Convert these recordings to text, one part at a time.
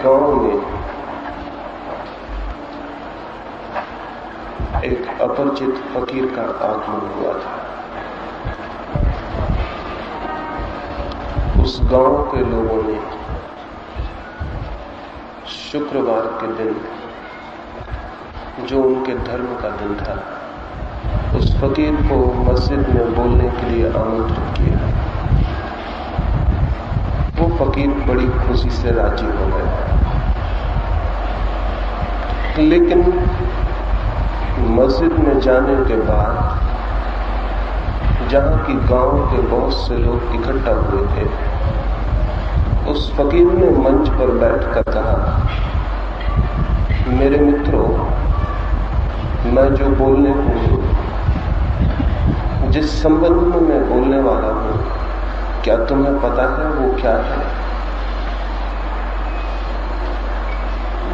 गांव में एक अपरिचित फकीर का आगमन हुआ था। उस गांव के लोगों ने शुक्रवार के दिन, जो उनके धर्म का दिन था, उस फकीर को मस्जिद में बोलने के लिए आमंत्रित किया। वो फकीर बड़ी खुशी से राजी हो गए, लेकिन मस्जिद में जाने के बाद जहां की गांव के बहुत से लोग इकट्ठा हुए थे, उस फकीर ने मंच पर बैठकर कहा, मेरे मित्रों, मैं जो बोलने को हूं, जिस संबंध में मैं बोलने वाला हूं, क्या तुम्हें पता है वो क्या है?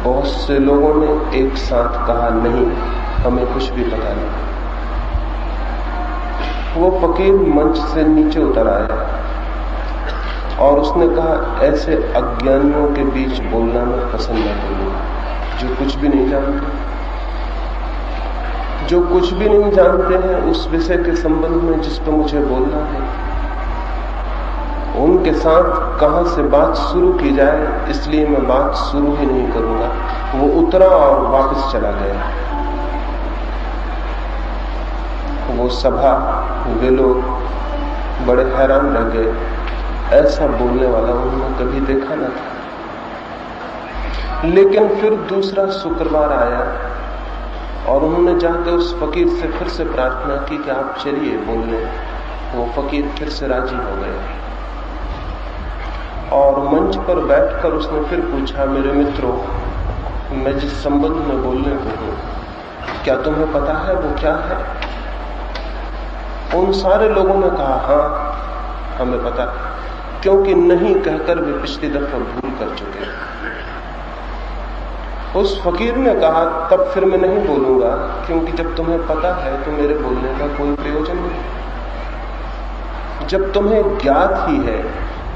बहुत से लोगों ने एक साथ कहा, नहीं, हमें कुछ भी पता नहीं। वो फकीर मंच से नीचे उतर आया और उसने कहा, ऐसे अज्ञानियों के बीच बोलना मैं पसंद न करूंगा, जो कुछ भी नहीं जानते, जो कुछ भी नहीं जानते हैं उस विषय के संबंध में जिस पर मुझे बोलना है, उनके साथ कहां से बात शुरू की जाए, इसलिए मैं बात शुरू ही नहीं करूंगा। वो उतरा और वापस चला गया। वो सभा, वे लोग बड़े हैरान रह गए, ऐसा बोलने वाला उन्होंने कभी देखा न था। लेकिन फिर दूसरा शुक्रवार आया और उन्होंने जाकर उस फकीर से फिर से प्रार्थना की कि आप चलिए बोलने। वो फकीर फिर से राजी हो गए और मंच पर बैठकर उसने फिर पूछा, मेरे मित्रों, मैं जिस संबंध में बोलने को हूं, क्या तुम्हें पता है वो क्या है? उन सारे लोगों ने कहा, हाँ, हमें पता है, क्योंकि नहीं कहकर वे पिछली दफा भूल कर चुके। उस फकीर ने कहा, तब फिर मैं नहीं बोलूंगा, क्योंकि जब तुम्हें पता है तो मेरे बोलने का कोई प्रयोजन नहीं। जब तुम्हें ज्ञात ही है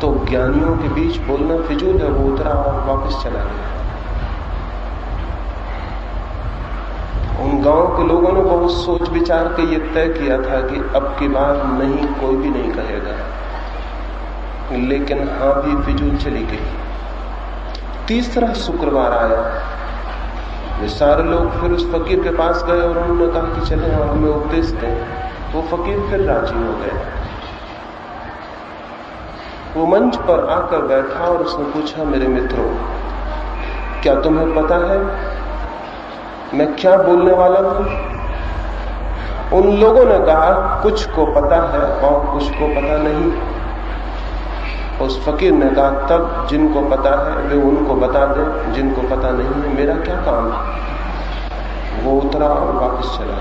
तो ज्ञानियों के बीच बोलना फिजूल है। वो उतरा और वापस चला गया। उन गांव के लोगों ने बहुत सोच विचार के ये तय किया था कि अब की बार नहीं, कोई भी नहीं कहेगा, लेकिन हाँ भी फिजूल चली गई। तीसरा शुक्रवार आया, वे सारे लोग फिर उस फकीर के पास गए और उन्होंने कहा कि चलें और हमें उपदेश दें। वो फकीर फिर राजी हो गए। वो मंच पर आकर बैठा और उसने पूछा, मेरे मित्रों, क्या तुम्हें पता है मैं क्या बोलने वाला हूं? उन लोगों ने कहा, कुछ को पता है और कुछ को पता नहीं। उस फकीर ने कहा, तब जिनको पता है वे उनको बता दें, जिनको पता नहीं है मेरा क्या काम है? वो उतरा और वापस चला।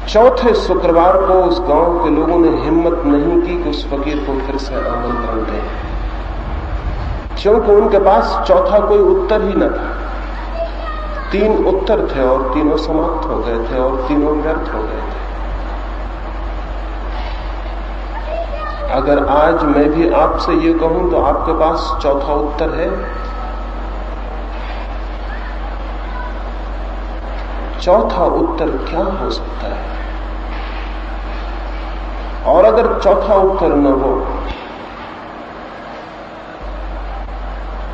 चौथे शुक्रवार को उस गांव के लोगों ने हिम्मत नहीं की कि उस फकीर को फिर से आमंत्रण दें, क्योंकि उनके पास चौथा कोई उत्तर ही न था। 3 उत्तर थे और तीनों समाप्त हो गए थे और तीनों व्यर्थ हो गए थे। अगर आज मैं भी आपसे ये कहूं तो आपके पास चौथा उत्तर है? चौथा उत्तर क्या हो सकता है? और अगर चौथा उत्तर न हो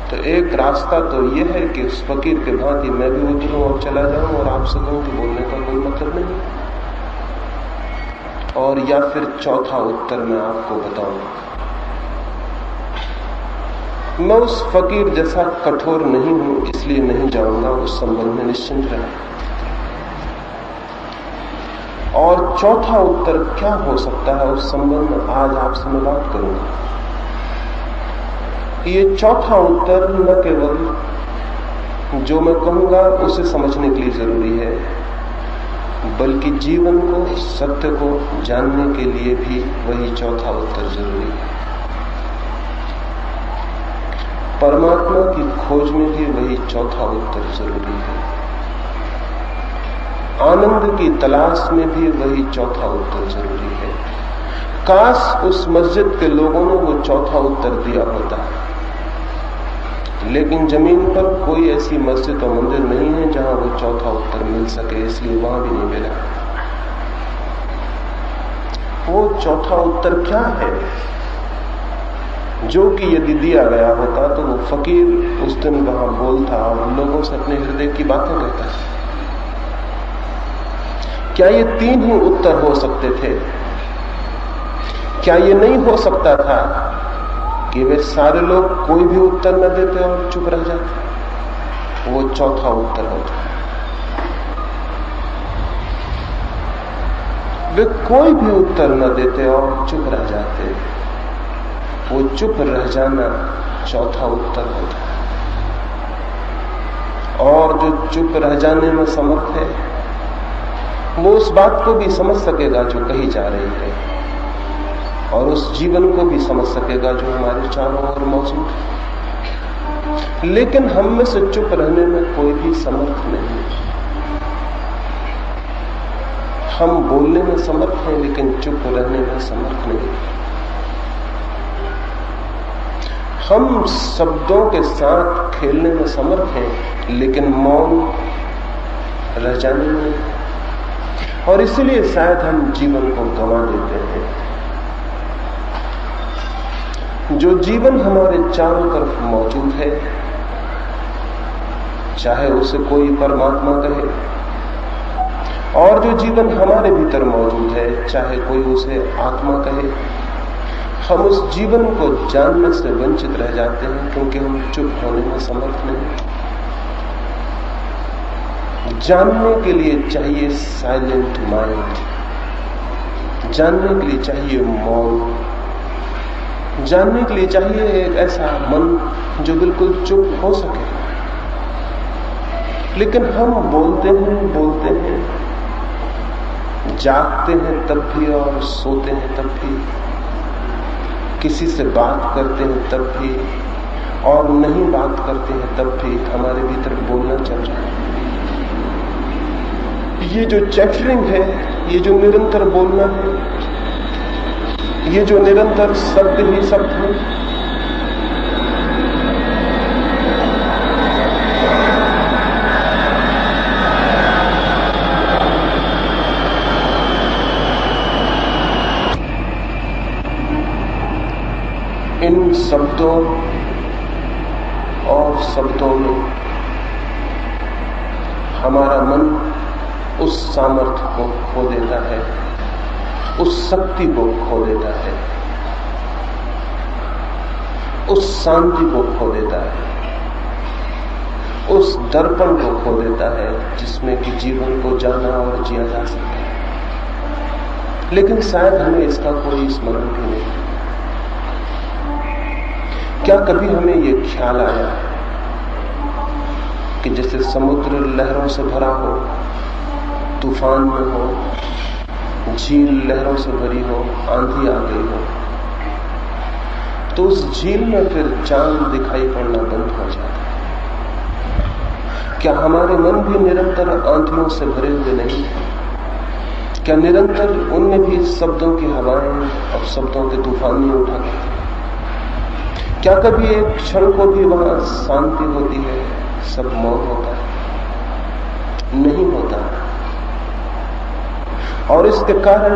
तो एक रास्ता तो यह है कि उस फकीर के भांति मैं भी उतरूं और चला जाऊं और आपसे कहूं कि बोलने का कोई मतलब नहीं। और या फिर चौथा उत्तर मैं आपको बताऊं, मैं उस फकीर जैसा कठोर नहीं हूं, इसलिए नहीं जाऊंगा, उस संबंध में निश्चिंत रहे। और चौथा उत्तर क्या हो सकता है उस संबंध में आज आपसे मैं बात करूंगा। ये चौथा उत्तर न केवल जो मैं कहूंगा उसे समझने के लिए जरूरी है, बल्कि जीवन को, सत्य को जानने के लिए भी वही चौथा उत्तर जरूरी है। परमात्मा की खोज में भी वही चौथा उत्तर जरूरी है। आनंद की तलाश में भी वही चौथा उत्तर जरूरी है। काश उस मस्जिद के लोगों ने वो चौथा उत्तर दिया होता, लेकिन जमीन पर कोई ऐसी मस्जिद और मंदिर नहीं है जहां वो चौथा उत्तर मिल सके, इसलिए वहां भी नहीं मिला। वो चौथा उत्तर क्या है जो कि यदि दिया गया होता तो वो फकीर उस दिन वहां बोलता और लोगों से अपने हृदय की बातें कहता। क्या ये 3 ही उत्तर हो सकते थे? क्या ये नहीं हो सकता था कि वे सारे लोग कोई भी उत्तर न देते और चुप रह जाते? वो चौथा उत्तर होता। वे कोई भी उत्तर न देते और चुप रह जाते। वो चुप रह जाना चौथा उत्तर होता। और जो चुप रह जाने में समर्थ है वो उस बात को भी समझ सकेगा जो कही जा रही है, और उस जीवन को भी समझ सकेगा जो हमारे चारों ओर मौजूद है। लेकिन हम में से चुप रहने में कोई भी समर्थ नहीं। हम बोलने में समर्थ हैं लेकिन चुप रहने में समर्थ नहीं। हम शब्दों के साथ खेलने में समर्थ हैं लेकिन मौन रह जाने में, और इसलिए शायद हम जीवन को गंवा देते हैं। जो जीवन हमारे चारों तरफ मौजूद है, चाहे उसे कोई परमात्मा कहे, और जो जीवन हमारे भीतर मौजूद है, चाहे कोई उसे आत्मा कहे, हम उस जीवन को जानने से वंचित रह जाते हैं क्योंकि हम चुप होने में समर्थ नहीं। जानने के लिए चाहिए साइलेंट माइंड, जानने के लिए चाहिए मौन, जानने के लिए चाहिए एक ऐसा मन जो बिल्कुल चुप हो सके। लेकिन हम बोलते हैं, जागते हैं तब भी और सोते हैं तब भी, किसी से बात करते हैं तब भी और नहीं बात करते हैं तब भी हमारे भीतर बोलना चल रहा है। ये जो चैटरिंग है, ये जो निरंतर बोलना है, ये जो निरंतर शब्द ही शब्द है, इन शब्दों और शब्दों में हमारा मन उस सामर्थ्य को खो देता है, उस शक्ति को खो देता है, उस शांति को खो देता है, उस दर्पण को खो देता है जिसमें कि जीवन को जाना और जिया जा सकता है। लेकिन शायद हमें इसका कोई स्मरण भी नहीं। क्या कभी हमें ये ख्याल आया कि जैसे समुद्र लहरों से भरा हो, तूफान में हो, झील लहरों से भरी हो, आंधी आ गई हो, तो उस झील में फिर चांद दिखाई पड़ना बंद हो जाता है? क्या हमारे मन भी निरंतर आंधियों से भरे हुए नहीं? क्या निरंतर उनमें भी शब्दों की हवाएं और शब्दों के तूफान नहीं उठा करते? क्या कभी एक क्षण को भी वहां शांति होती है, सब मौन होता है? नहीं होता। और इसके कारण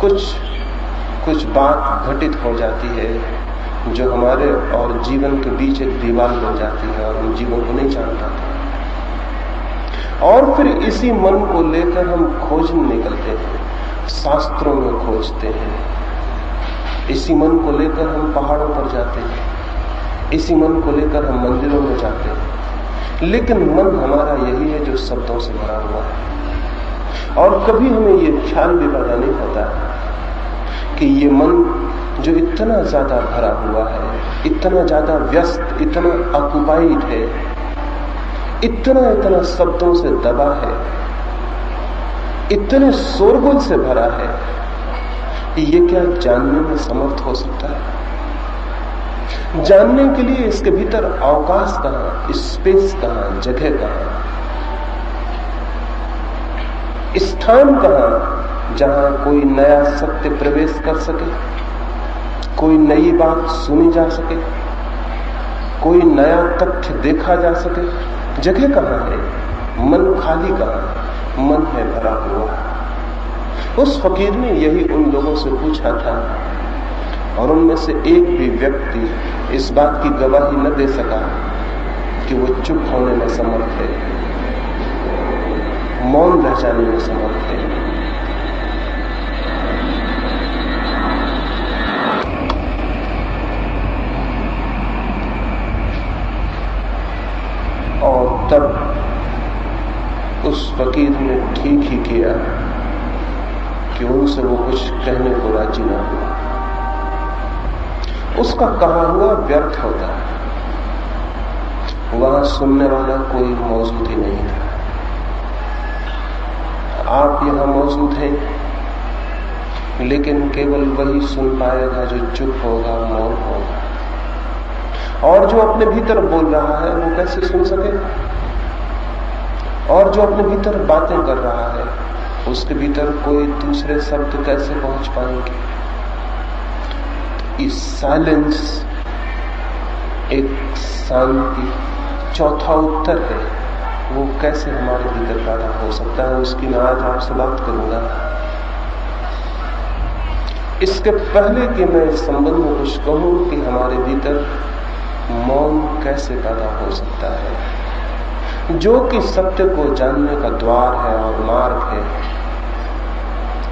कुछ बात घटित हो जाती है जो हमारे और जीवन के बीच एक दीवार बन जाती है और हम जीवन को नहीं जान पाते। और फिर इसी मन को लेकर हम खोजने निकलते हैं, शास्त्रों में खोजते हैं। इसी मन को लेकर हम पहाड़ों पर जाते हैं, इसी मन को लेकर हम मंदिरों में जाते हैं। लेकिन मन हमारा यही है जो शब्दों से भरा हुआ है। और कभी हमें ये ख्याल भी पैदा नहीं होता कि ये मन जो इतना ज्यादा भरा हुआ है, इतना ज्यादा व्यस्त, इतना ऑक्युपाइड है, इतना शब्दों से दबा है, इतने शोरगुल से भरा है, ये क्या जानने में समर्थ हो सकता है? जानने के लिए इसके भीतर अवकाश कहां, स्पेस कहां, जगह कहां, स्थान कहां जहां कोई नया सत्य प्रवेश कर सके, कोई नई बात सुनी जा सके, कोई नया तथ्य देखा जा सके? जगह कहां है? मन खाली कहां है? मन है भरा हुआ। उस फकीर ने यही उन लोगों से पूछा था, और उनमें से एक भी व्यक्ति इस बात की गवाही न दे सका कि वो चुप होने में समर्थ है, मौन रह जाने में समर्थ है। और तब उस फकीर ने ठीक ही किया कि उनसे वो कुछ कहने को राजी ना हुआ। उसका कहा हुआ व्यर्थ होता है, वहां सुनने वाला कोई मौजूद ही नहीं था। आप यहां मौजूद हैं, लेकिन केवल वही सुन पाएगा जो चुप होगा, मौन होगा। और जो अपने भीतर बोल रहा है वो कैसे सुन सकेगा? और जो अपने भीतर बातें कर रहा है उसके भीतर कोई दूसरे शब्द कैसे पहुंच पाएंगे? इस साइलेंस एक शांति, चौथा उत्तर है, वो कैसे हमारे भीतर पैदा हो सकता है, उसकी मैं आज आपसे बात करूंगा। इसके पहले कि मैं इस संबंध में कुछ कहूं कि हमारे भीतर मौन कैसे पैदा हो सकता है, जो कि सत्य को जानने का द्वार है और मार्ग है,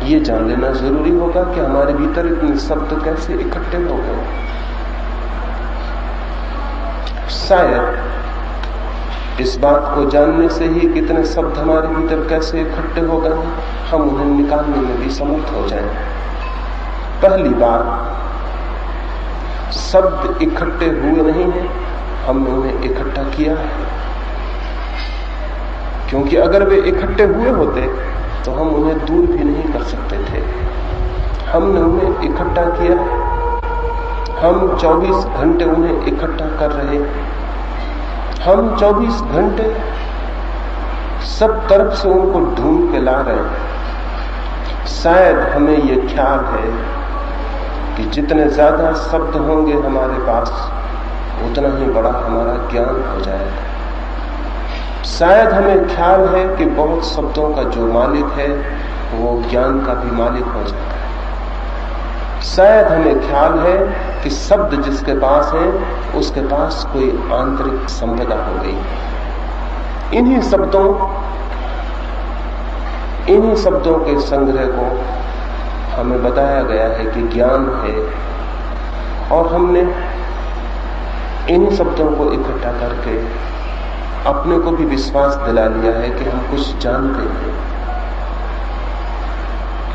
ये जान लेना जरूरी होगा कि हमारे भीतर इतने शब्द कैसे इकट्ठे हो गए। शायद इस बात को जानने से ही कितने शब्द हमारे भीतर कैसे इकट्ठे हो गए हम उन्हें निकालने में भी समर्थ हो जाएं। पहली बात, शब्द इकट्ठे हुए नहीं हैं, हमने उन्हें इकट्ठा किया है। क्योंकि अगर वे इकट्ठे हुए होते तो हम उन्हें दूर भी नहीं कर सकते थे। हमने उन्हें इकट्ठा किया, हम 24 घंटे उन्हें इकट्ठा कर रहे। हम 24 घंटे सब तरफ से उनको ढूंढ के ला रहे हैं। शायद हमें यह ख्याल है कि जितने ज्यादा शब्द होंगे हमारे पास, उतना ही बड़ा हमारा ज्ञान हो जाएगा। शायद हमें ख्याल है कि बहुत शब्दों का जो मालिक है वो ज्ञान का भी मालिक हो जाता है। शायद हमें ख्याल है कि शब्द जिसके पास है उसके पास कोई आंतरिक संपदा हो गई। इन्हीं शब्दों के संग्रह को हमें बताया गया है कि ज्ञान है, और हमने इन्हीं शब्दों को इकट्ठा करके अपने को भी विश्वास दिला लिया है कि हम कुछ जानते हैं।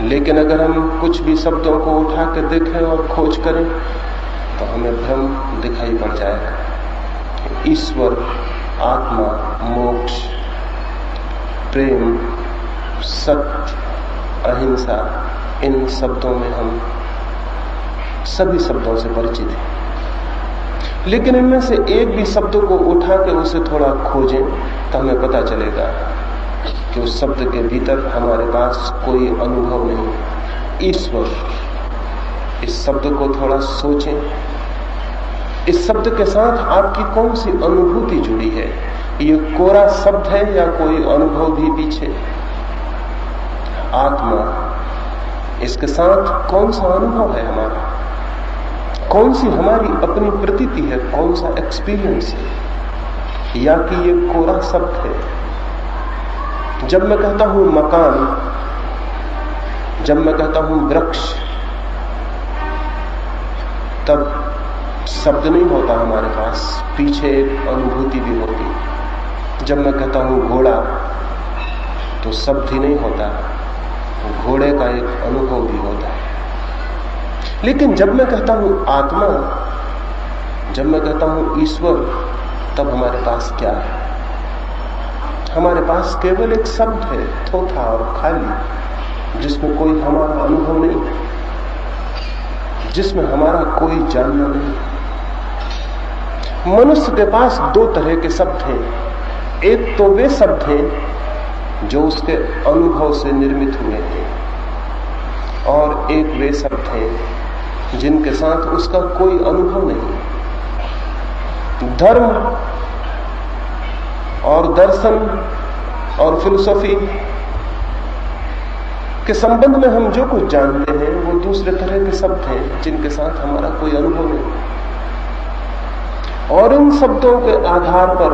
लेकिन अगर हम कुछ भी शब्दों को उठा के देखें और खोज करें तो हमें भ्रम दिखाई पड़ जाएगा। ईश्वर, आत्मा, मोक्ष, प्रेम, सत्य, अहिंसा, इन शब्दों में हम सभी शब्दों से परिचित हैं। लेकिन इनमें से एक भी शब्द को उठा के उसे थोड़ा खोजें तो हमें पता चलेगा कि उस शब्द के भीतर हमारे पास कोई अनुभव नहीं। ईश्वर, इस शब्द को थोड़ा सोचें। इस शब्द के साथ आपकी कौन सी अनुभूति जुड़ी है? ये कोरा शब्द है या कोई अनुभव भी पीछे? आत्मा, इसके साथ कौन सा अनुभव है हमारा? कौन सी हमारी अपनी प्रतीति है? कौन सा एक्सपीरियंस है? या कि ये कोरा शब्द है? जब मैं कहता हूं मकान, जब मैं कहता हूं वृक्ष, तब शब्द नहीं होता हमारे पास, पीछे एक अनुभूति भी होती। जब मैं कहता हूं घोड़ा, तो शब्द ही नहीं होता, घोड़े का एक अनुभव भी होता है। लेकिन जब मैं कहता हूं आत्मा, जब मैं कहता हूं ईश्वर, तब हमारे पास क्या है? हमारे पास केवल एक शब्द है, थोथा और खाली, जिसमें कोई हमारा अनुभव नहीं, जिसमें हमारा कोई जानना नहीं। मनुष्य के पास दो तरह के शब्द हैं। एक तो वे शब्द हैं जो उसके अनुभव से निर्मित हुए हैं, और एक वे शब्द हैं जिनके साथ उसका कोई अनुभव नहीं। धर्म और दर्शन और फिलॉसफी के संबंध में हम जो कुछ जानते हैं वो दूसरे तरह के शब्द हैं जिनके साथ हमारा कोई अनुभव नहीं। और इन शब्दों के आधार पर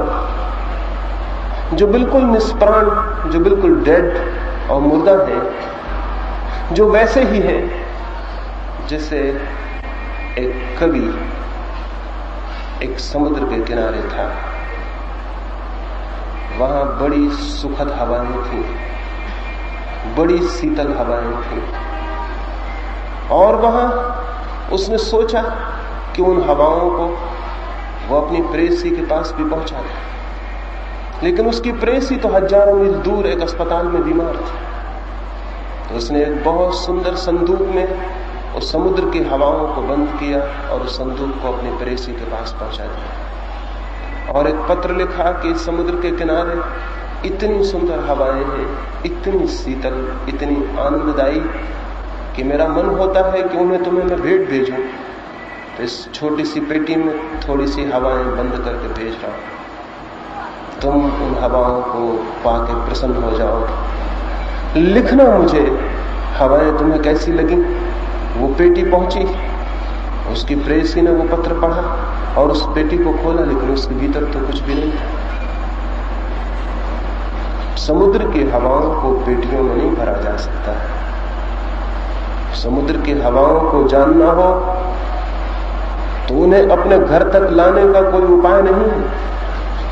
जो बिल्कुल निष्प्राण, जो बिल्कुल डेड और मुर्दा है, जो वैसे ही है जैसे एक कवि एक समुद्र के किनारे था। वहां बड़ी सुखद हवाएं थी, बड़ी शीतल हवाएं थी, और वहां उसने सोचा कि उन हवाओं को वो अपनी प्रेयसी के पास भी पहुंचा दे। लेकिन उसकी प्रेयसी तो हजारों मील दूर एक अस्पताल में बीमार थी। तो उसने एक बहुत सुंदर संदूक में उस समुद्र की हवाओं को बंद किया और उस संदूक को अपनी प्रेयसी के पास पहुंचा दिया, और एक पत्र लिखा कि समुद्र के किनारे इतनी सुंदर हवाएं हैं, इतनी शीतल, इतनी आनंददायी कि मेरा मन होता है कि उन्हें तुम्हें मैं भेंट भेजूं। तो इस छोटी सी पेटी में थोड़ी सी हवाएं बंद करके भेज रहा हूं, तुम उन हवाओं को पाके प्रसन्न हो जाओ। लिखना मुझे हवाएं तुम्हें कैसी लगी। वो पेटी पहुंची, उसकी प्रेयसी ने वो पत्र पढ़ा और उस पेटी को खोला, लेकिन उसके भीतर तो कुछ भी नहीं था। समुद्र की हवाओं को पेटियों में नहीं भरा जा सकता है। समुद्र की हवाओं को जानना हो तो उन्हें अपने घर तक लाने का कोई उपाय नहीं है,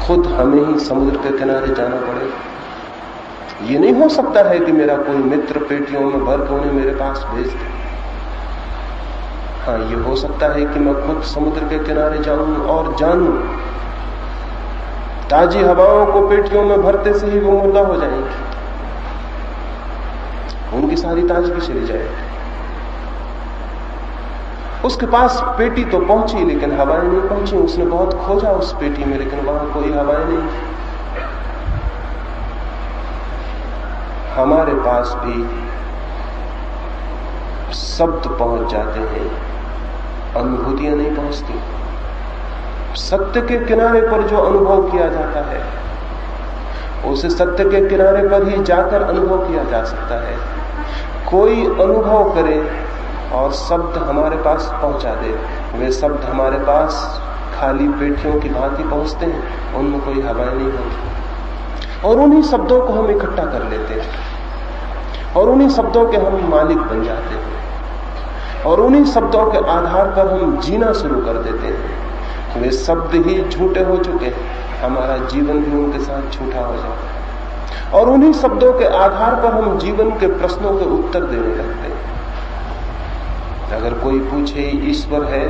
खुद हमें ही समुद्र के किनारे जाना पड़ेगा। ये नहीं हो सकता है कि मेरा कोई मित्र पेटियों में भर के उन्हें मेरे पास भेज दे। हाँ, ये हो सकता है कि मैं खुद समुद्र के किनारे जाऊं और जानूं। ताजी हवाओं को पेटियों में भरते से ही वो मुर्दा हो जाएंगी, उनकी सारी ताजगी चली जाएगी। उसके पास पेटी तो पहुंची लेकिन हवाएं नहीं पहुंची। उसने बहुत खोजा उस पेटी में, लेकिन वहां कोई हवाएं नहीं। हमारे पास भी शब्द पहुंच जाते हैं, अनुभूतियां नहीं पहुंचती। सत्य के किनारे पर जो अनुभव किया जाता है उसे सत्य के किनारे पर ही जाकर अनुभव किया जा सकता है। कोई अनुभव करे और शब्द हमारे पास पहुंचा दे, वे शब्द हमारे पास खाली पेटियों की भांति पहुंचते हैं, उनमें कोई हवाएं नहीं होती। और उन्हीं शब्दों को हम इकट्ठा कर लेते हैं और उन्हीं शब्दों के हम मालिक बन जाते हैं और उन्हीं शब्दों के आधार पर हम जीना शुरू कर देते हैं। वे शब्द ही झूठे हो चुके हैं, हमारा जीवन भी उनके साथ झूठा हो जाता है और उन्हीं शब्दों के आधार पर हम जीवन के प्रश्नों के उत्तर देने लगते हैं। अगर कोई पूछे ईश्वर है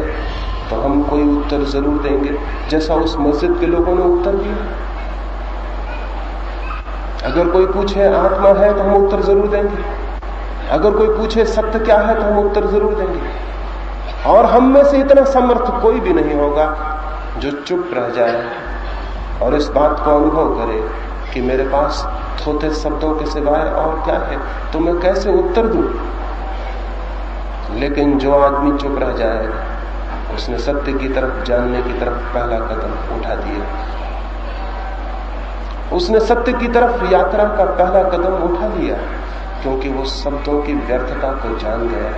तो हम कोई उत्तर जरूर देंगे, जैसा उस मस्जिद के लोगों ने उत्तर दिया। अगर कोई पूछे आत्मा है तो हम उत्तर जरूर देंगे। अगर कोई पूछे सत्य क्या है तो हम उत्तर जरूर देंगे। और हम में से इतना समर्थ कोई भी नहीं होगा जो चुप रह जाए और इस बात को अनुभव करे कि मेरे पास थोथे शब्दों के सिवाय और क्या है, तो मैं कैसे उत्तर दूं। लेकिन जो आदमी चुप रह जाएगा उसने सत्य की तरफ, जानने की तरफ पहला कदम उठा दिया। उसने सत्य की तरफ यात्रा का पहला कदम उठा लिया, क्योंकि वो शब्दों की व्यर्थता को जान गया।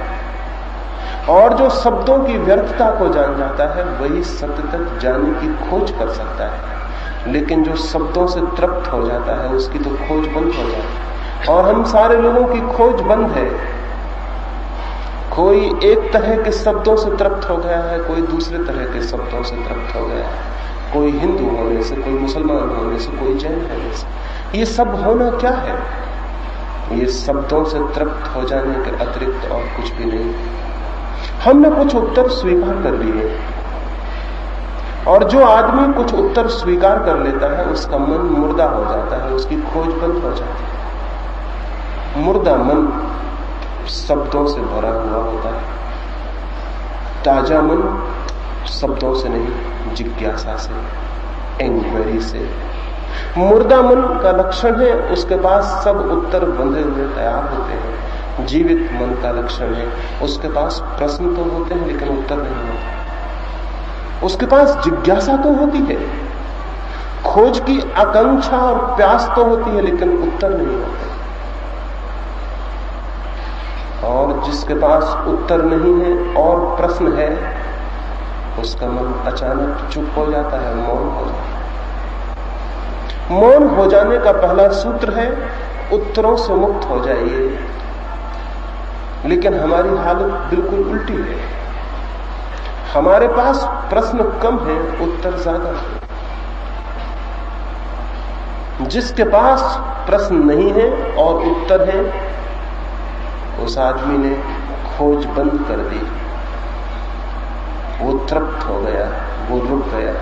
और जो शब्दों की व्यर्थता को जान जाता है वही सत्य तक जाने की खोज कर सकता है। लेकिन जो शब्दों से तृप्त हो जाता है उसकी तो खोज बंद हो जाती है। और हम सारे लोगों की खोज बंद है। कोई एक तरह के शब्दों से तृप्त हो गया है, कोई दूसरे तरह के शब्दों से तृप्त हो गया है। कोई हिंदू होने से, कोई मुसलमान होने से, कोई जैन होने से। ये सब होना क्या है? ये शब्दों से तृप्त हो जाने के अतिरिक्त और कुछ भी नहीं। हमने कुछ उत्तर स्वीकार कर लिए और जो आदमी कुछ उत्तर स्वीकार कर लेता है उसका मन मुर्दा हो जाता है, उसकी खोज बंद हो जाती है। मुर्दा मन शब्दों से भरा हुआ होता है, ताजा मन शब्दों से नहीं, जिज्ञासा से, इंक्वायरी से। मुर्दा मन का लक्षण है उसके पास सब उत्तर बंधे हुए तैयार होते हैं, जीवित मन का लक्षण है। उसके पास प्रश्न तो होते हैं लेकिन उत्तर नहीं होते। उसके पास जिज्ञासा तो होती है, खोज की आकांक्षा और प्यास तो होती है, लेकिन उत्तर नहीं होते। और जिसके पास उत्तर नहीं है और प्रश्न है, उसका मन अचानक चुप हो जाता है, मौन हो जाता है। मौन हो जाने का पहला सूत्र है उत्तरों से मुक्त हो जाइए। लेकिन हमारी हालत बिल्कुल उल्टी है। हमारे पास प्रश्न कम है, उत्तर ज्यादा है। जिसके पास प्रश्न नहीं है और उत्तर है, उस आदमी ने खोज बंद कर दी। वो तृप्त हो गया, वो रुक गया।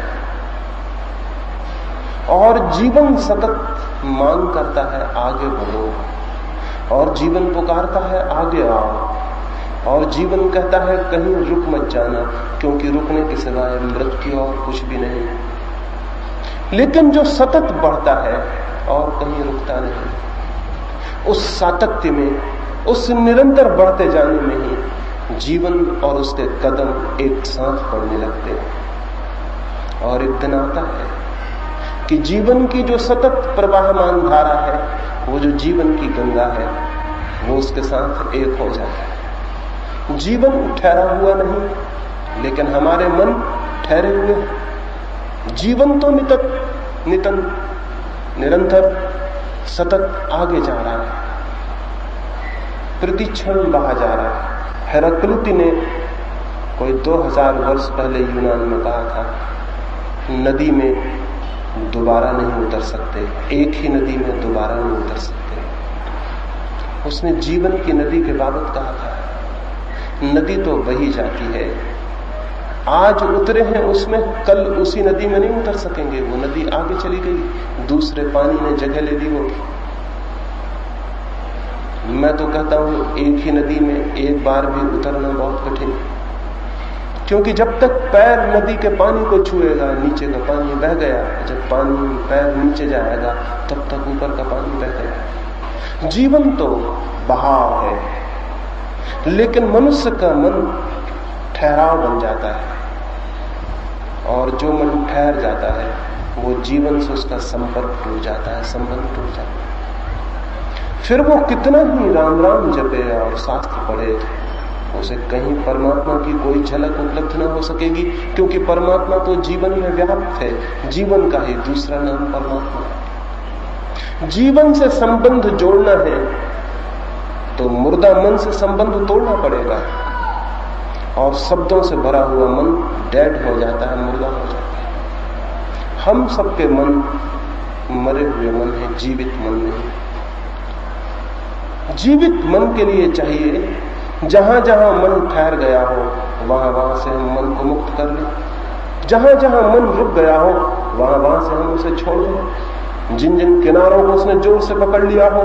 और जीवन सतत मांग करता है आगे बढ़ो, और जीवन पुकारता है आगे आओ, और जीवन कहता है कहीं रुक मत जाना, क्योंकि रुकने के सिवाय मृत्यु और कुछ भी नहीं। लेकिन जो सतत बढ़ता है और कहीं रुकता नहीं, उस सातत्य में, उस निरंतर बढ़ते जाने में ही जीवन और उसके कदम एक साथ बढ़ने लगते हैं। और एक दिन आता है कि जीवन की जो सतत प्रवाहमान धारा है, वो जो जीवन की गंगा है, वो उसके साथ एक हो जाता है। जीवन ठहरा हुआ नहीं, लेकिन हमारे मन ठहरे हुए हैं। जीवन तो निरंतर सतत आगे जा रहा है, प्रतिक्षण बहा जा रहा है। हेराक्लितु ने कोई 2000 वर्ष पहले यूनान में कहा था, नदी में दोबारा नहीं उतर सकते, एक ही नदी में दोबारा नहीं उतर सकते। उसने जीवन की नदी के बाबत कहा था, नदी तो बही जाती है, आज उतरे हैं उसमें, कल उसी नदी में नहीं उतर सकेंगे। वो नदी आगे चली गई, दूसरे पानी ने जगह ले ली होगी। मैं तो कहता हूं एक ही नदी में एक बार भी उतरना बहुत कठिन है, क्योंकि जब तक पैर नदी के पानी को छुएगा, नीचे का पानी बह गया। जब पानी पैर नीचे जाएगा, तब तक ऊपर का पानी बह गया। जीवन तो बहाव है, लेकिन मनुष्य का मन ठहराव बन जाता है, और जो मन ठहर जाता है, वो जीवन से उसका संपर्क टूट जाता है, संबंध टूट जाता है। फिर वो कितना ही राम राम जपे और शास्त्र पढ़े, उसे कहीं परमात्मा की कोई झलक उपलब्ध न हो सकेगी, क्योंकि परमात्मा तो जीवन में व्याप्त है। जीवन का ही दूसरा नाम परमात्मा है। जीवन से संबंध जोड़ना है तो मुर्दा मन से संबंध तोड़ना पड़ेगा, और शब्दों से भरा हुआ मन डेड हो जाता है, मुर्दा हो जाता है। हम सबके मन मरे हुए मन है, जीवित मन नहीं। जीवित मन के लिए चाहिए जहां जहां मन ठहर गया हो, वहां वहां से हम मन को मुक्त कर लें। जहां जहां मन रुक गया हो, वहां वहां से हम उसे छोड़ दें। जिन जिन किनारों को उसने जोर से पकड़ लिया हो,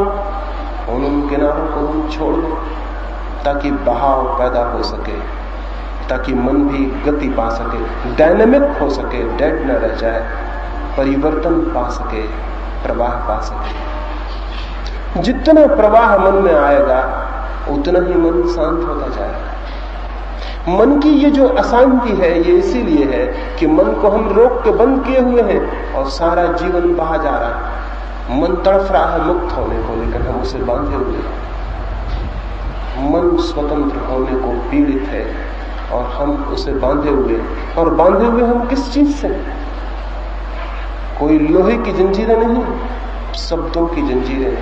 उन किनारों को हम छोड़ दें, ताकि बहाव पैदा हो सके, ताकि मन भी गति पा सके, डायनेमिक हो सके, डेड न रह जाए, परिवर्तन पा सके, प्रवाह पा सके। जितना प्रवाह मन में आएगा, उतना ही मन शांत होता जाएगा। मन की ये जो अशांति है, ये इसीलिए है कि मन को हम रोक के बंद किए हुए हैं और सारा जीवन बहा जा रहा है। मन तड़फ रहा है मुक्त होने को, लेकिन हम उसे बांधे हुए हैं। मन स्वतंत्र होने को पीड़ित है और हम उसे बांधे हुए हैं। और बांधे हुए हम किस चीज से? कोई लोहे की जंजीरें नहीं, शब्दों की जंजीरें।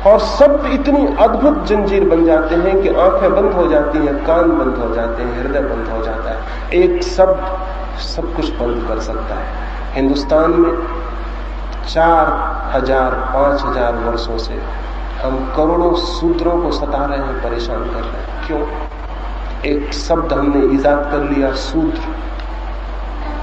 और शब्द इतनी अद्भुत जंजीर बन जाते हैं कि आंखें बंद हो जाती हैं, कान बंद हो जाते हैं, हृदय बंद हो जाता है। एक शब्द सब कुछ बंद कर सकता है। हिंदुस्तान में 4000 5000 वर्षों से हम करोड़ों शूद्रों को सता रहे हैं, परेशान कर रहे हैं। क्यों? एक शब्द हमने ईजाद कर लिया, शूद्र।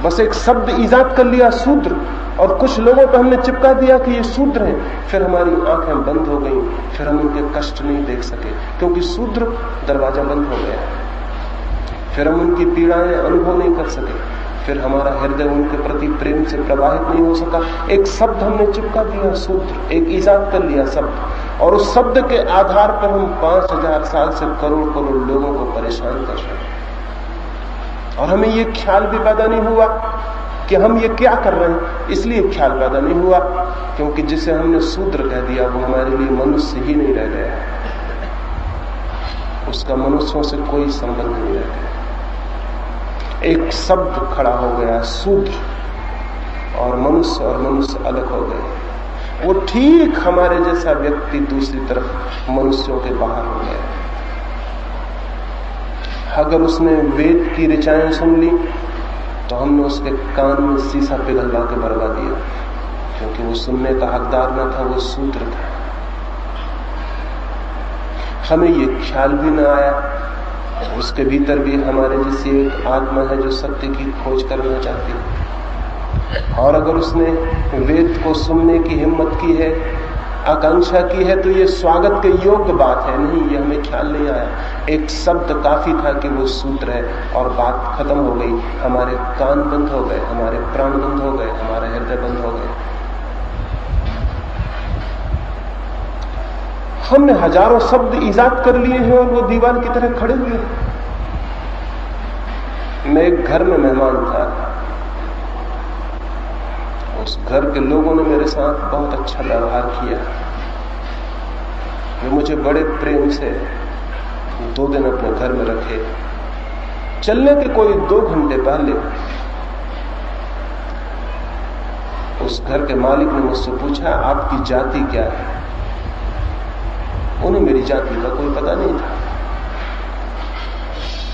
बस एक शब्द ईजाद कर लिया, शूद्र, और कुछ लोगों पर हमने चिपका दिया कि ये शूद्र हैं। फिर हमारी आंखें बंद हो गई, फिर हम उनके कष्ट नहीं देख सके, क्योंकि शूद्र दरवाजा बंद हो गया। फिर हम उनकी पीड़ाएं अनुभव नहीं कर सके, फिर हमारा हृदय उनके प्रति प्रेम से प्रवाहित नहीं हो सका। एक शब्द हमने चिपका दिया, शूद्र, एक ईजाद कर लिया शब्द, और उस शब्द के आधार पर हम 5000 साल से करोड़ करोड़ लोगों को परेशान कर रहे हैं। और हमें ये ख्याल भी पैदा नहीं हुआ कि हम ये क्या कर रहे हैं। इसलिए ख्याल पैदा नहीं हुआ क्योंकि जिसे हमने शूद्र कह दिया वो हमारे लिए मनुष्य ही नहीं रह गया, उसका मनुष्यों से कोई संबंध नहीं रह गया। एक शब्द खड़ा हो गया शूद्र, और मनुष्य अलग हो गए। वो ठीक हमारे जैसा व्यक्ति दूसरी तरफ मनुष्यों के बाहर हो गया। अगर उसने वेद की ऋचाएं सुन ली तो हमने उसके कान में शीशा पिघलवा के भरवा दिया, क्योंकि वो सुनने का हकदार न था, वो शूद्र था। हमें ये ख्याल भी न आया उसके भीतर भी हमारे जैसी एक आत्मा है जो सत्य की खोज करना चाहती है। और अगर उसने वेद को सुनने की हिम्मत की है, आकांक्षा की है, तो ये स्वागत के योग्य बात है। नहीं, ये हमें ख्याल नहीं आया। एक शब्द काफी था कि वो शूद्र है, और बात खत्म हो गई। हमारे कान बंद हो गए, हमारे प्राण बंद हो गए, हमारे हृदय बंद हो गए। हमने हजारों शब्द ईजाद कर लिए हैं और वो दीवार की तरह खड़े हुए हैं। मैं एक घर में मेहमान था, उस घर के लोगों ने मेरे साथ बहुत अच्छा व्यवहार किया। वे मुझे बड़े प्रेम से 2 दिन अपने घर में रखे। चलने के कोई 2 घंटे पहले उस घर के मालिक ने मुझसे पूछा, आपकी जाति क्या है? उन्हें मेरी जाति का कोई पता नहीं था,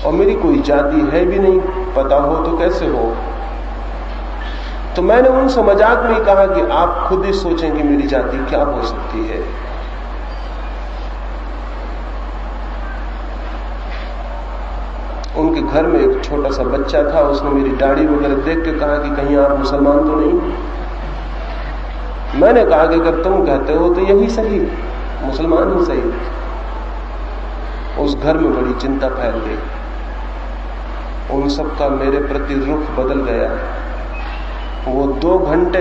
और मेरी कोई जाति है भी नहीं। पता हो तो कैसे हो? तो मैंने उनसे मजाक में कहा कि आप खुद ही सोचें कि मेरी जाति क्या हो सकती है। उनके घर में एक छोटा सा बच्चा था, उसने मेरी दाढ़ी वगैरह देख के कहा कि कहीं आप मुसलमान तो नहीं? मैंने कहा कि अगर तुम कहते हो तो यही सही, मुसलमान ही सही। उस घर में बड़ी चिंता फैल गई। उन सबका मेरे प्रति रुख बदल गया। वो 2 घंटे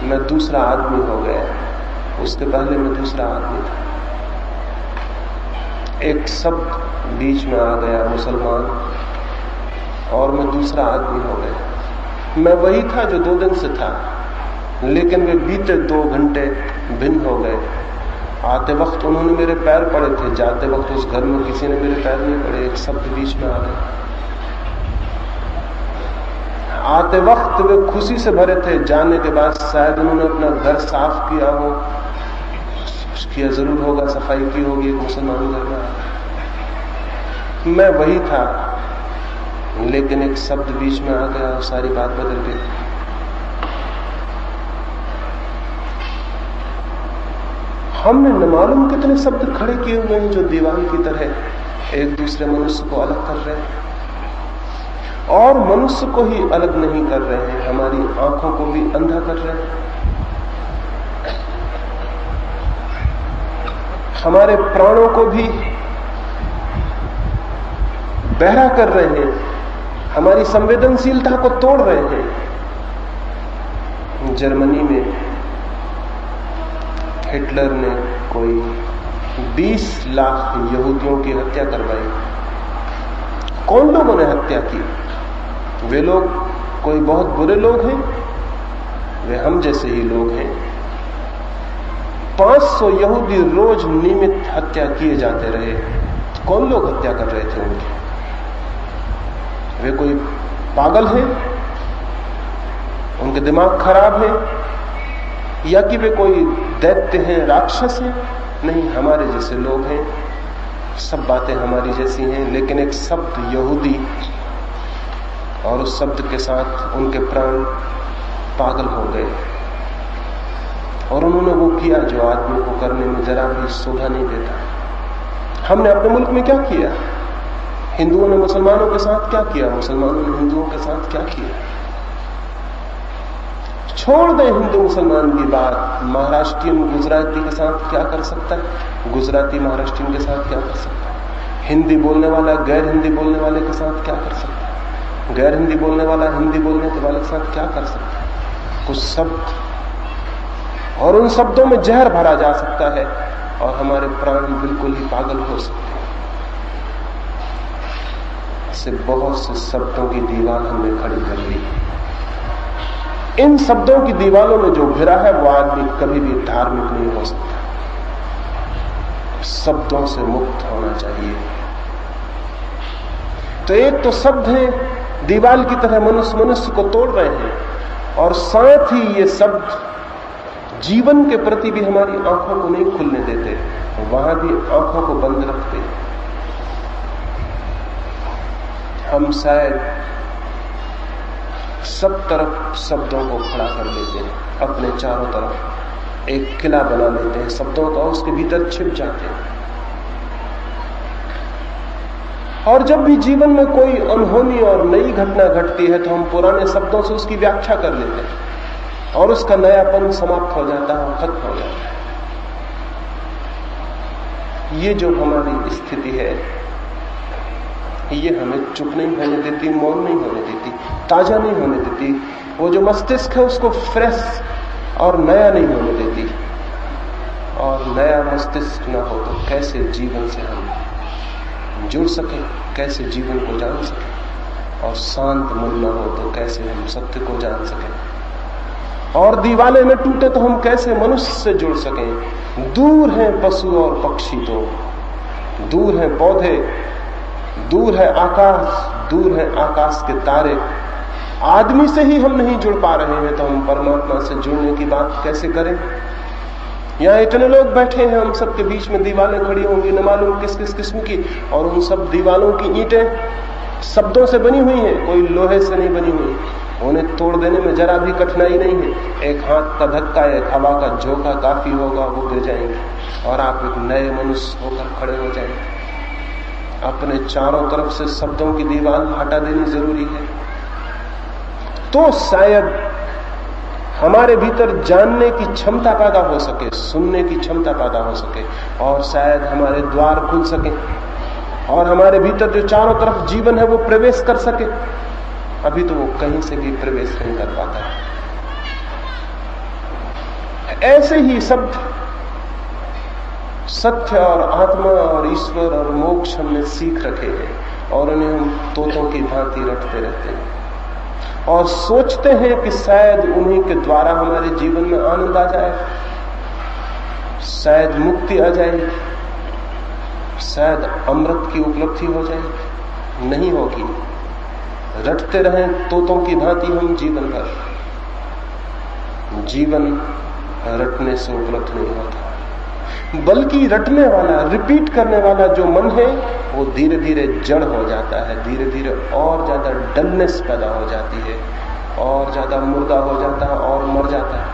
मैं दूसरा आदमी हो गया, उसके पहले मैं दूसरा आदमी था। एक शब्द बीच में आ गया मुसलमान, और मैं दूसरा आदमी हो गया। मैं वही था जो 2 दिन से था, लेकिन वे बीते 2 घंटे भिन्न हो गए। आते वक्त उन्होंने मेरे पैर पड़े थे, जाते वक्त उस घर में किसी ने मेरे पैर नहीं पड़े। एक शब्द बीच में आ गया। आते वक्त वे खुशी से भरे थे, जाने के बाद शायद उन्होंने अपना घर साफ किया हो, किया जरूर होगा, सफाई की होगी। एक मुसलमान घर में मैं वही था, लेकिन एक शब्द बीच में आ गया और सारी बात बदल गई। हमने न मालूम कितने शब्द खड़े किए हुए हैं जो दीवार की तरह एक दूसरे मनुष्य को अलग कर रहे हैं, और मनुष्य को ही अलग नहीं कर रहे हैं, हमारी आंखों को भी अंधा कर रहे हैं, हमारे प्राणों को भी बहरा कर रहे हैं, हमारी संवेदनशीलता को तोड़ रहे हैं। जर्मनी में हिटलर ने कोई 20 लाख यहूदियों की हत्या करवाई। कौन लोगों ने हत्या की? वे लोग कोई बहुत बुरे लोग हैं? वे हम जैसे ही लोग हैं। 500 यहूदी रोज नियमित हत्या किए जाते रहे। कौन लोग हत्या कर रहे थे उनकी? वे कोई पागल हैं? उनके दिमाग खराब है? या कि वे कोई दैत्य हैं, राक्षस हैं? नहीं, हमारे जैसे लोग हैं। सब बातें हमारी जैसी हैं, लेकिन एक शब्द यहूदी, और उस शब्द के साथ उनके प्राण पागल हो गए, और उन्होंने वो किया जो आदमी को करने में जरा भी शोभा नहीं देता। हमने अपने मुल्क में क्या किया? हिंदुओं ने मुसलमानों के साथ क्या किया? मुसलमानों ने हिंदुओं के साथ क्या किया? छोड़ दें हिंदू मुसलमान की बात। महाराष्ट्रियन गुजराती के साथ क्या कर सकता है? गुजराती महाराष्ट्रियन के साथ क्या कर सकता है? हिंदी बोलने वाला गैर हिंदी बोलने वाले के साथ क्या कर सकता है? गैर हिंदी बोलने वाला हिंदी बोलने के वाले के साथ क्या कर सकता है? कुछ शब्द, और उन शब्दों में जहर भरा जा सकता है। और हमारे प्राण बिल्कुल ही पागल हो सकते हैं। ऐसे बहुत से शब्दों की दीवार हमने खड़ी कर ली। इन शब्दों की दीवारों में जो घिरा है वो आदमी कभी भी धार्मिक नहीं हो सकता। शब्दों से मुक्त होना चाहिए। तो एक तो शब्द हैं दीवार की तरह मनुष्य को तोड़ रहे हैं, और साथ ही ये शब्द जीवन के प्रति भी हमारी आंखों को नहीं खुलने देते, वहां भी आंखों को बंद रखते हैं। हम शायद सब तरफ शब्दों को खड़ा कर लेते हैं, अपने चारों तरफ एक किला बना लेते हैं शब्दों का, उसके भीतर छिप जाते हैं। और जब भी जीवन में कोई अनहोनी और नई घटना घटती है तो हम पुराने शब्दों से उसकी व्याख्या कर लेते हैं और उसका नयापन समाप्त हो जाता है और खत्म हो जाता है। ये जो हमारी स्थिति है ये हमें चुप नहीं होने देती, मौन नहीं होने देती, ताजा नहीं होने देती। वो जो मस्तिष्क है उसको फ्रेश और नया नहीं होने देती। और नया मस्तिष्क ना हो तो कैसे जीवन से हम जुड़ सके, कैसे जीवन को जान सके। और शांत मन ना हो तो कैसे हम सत्य को जान सके। और दीवाने में टूटे तो हम कैसे मनुष्य से जुड़ सकें। दूर हैं पशु और पक्षी, तो दूर हैं पौधे, दूर है आकाश, दूर है आकाश के तारे। आदमी से ही हम नहीं जुड़ पा रहे हैं तो हम परमात्मा से जुड़ने की बात कैसे करें। यहाँ इतने लोग बैठे हैं, हम सबके बीच में दीवारें खड़ी होंगी न मालूम किस किस किस्म की, और उन सब दीवारों की ईंटें शब्दों से बनी हुई हैं, कोई लोहे से नहीं बनी हुई। उन्हें तोड़ देने में जरा भी कठिनाई नहीं है। एक हाथ का धक्का, एक हवा का झोंका काफी होगा, वो गिर जाएंगे और आप एक नए मनुष्य होकर खड़े हो जाएंगे। अपने चारों तरफ से शब्दों की दीवार हटा देनी जरूरी है, तो शायद हमारे भीतर जानने की क्षमता पैदा हो सके, सुनने की क्षमता पैदा हो सके, और शायद हमारे द्वार खुल सके और हमारे भीतर जो चारों तरफ जीवन है वो प्रवेश कर सके। अभी तो वो कहीं से भी प्रवेश नहीं कर पाता है। ऐसे ही शब्द सत्य और आत्मा और ईश्वर और मोक्ष हमने सीख रखे हैं और उन्हें हम तोतों की भांति रटते रहते हैं और सोचते हैं कि शायद उन्हीं के द्वारा हमारे जीवन में आनंद आ जाए, शायद मुक्ति आ जाए, शायद अमृत की उपलब्धि हो जाए। नहीं होगी। रटते रहें तोतों की भांति हम जीवन भर। जीवन रटने से उपलब्ध नहीं होता, बल्कि रटने वाला, रिपीट करने वाला जो मन है वो धीरे धीरे जड़ हो जाता है, धीरे धीरे और ज्यादा डलनेस पैदा हो जाती है, और ज्यादा मुर्दा हो जाता है और मर जाता है।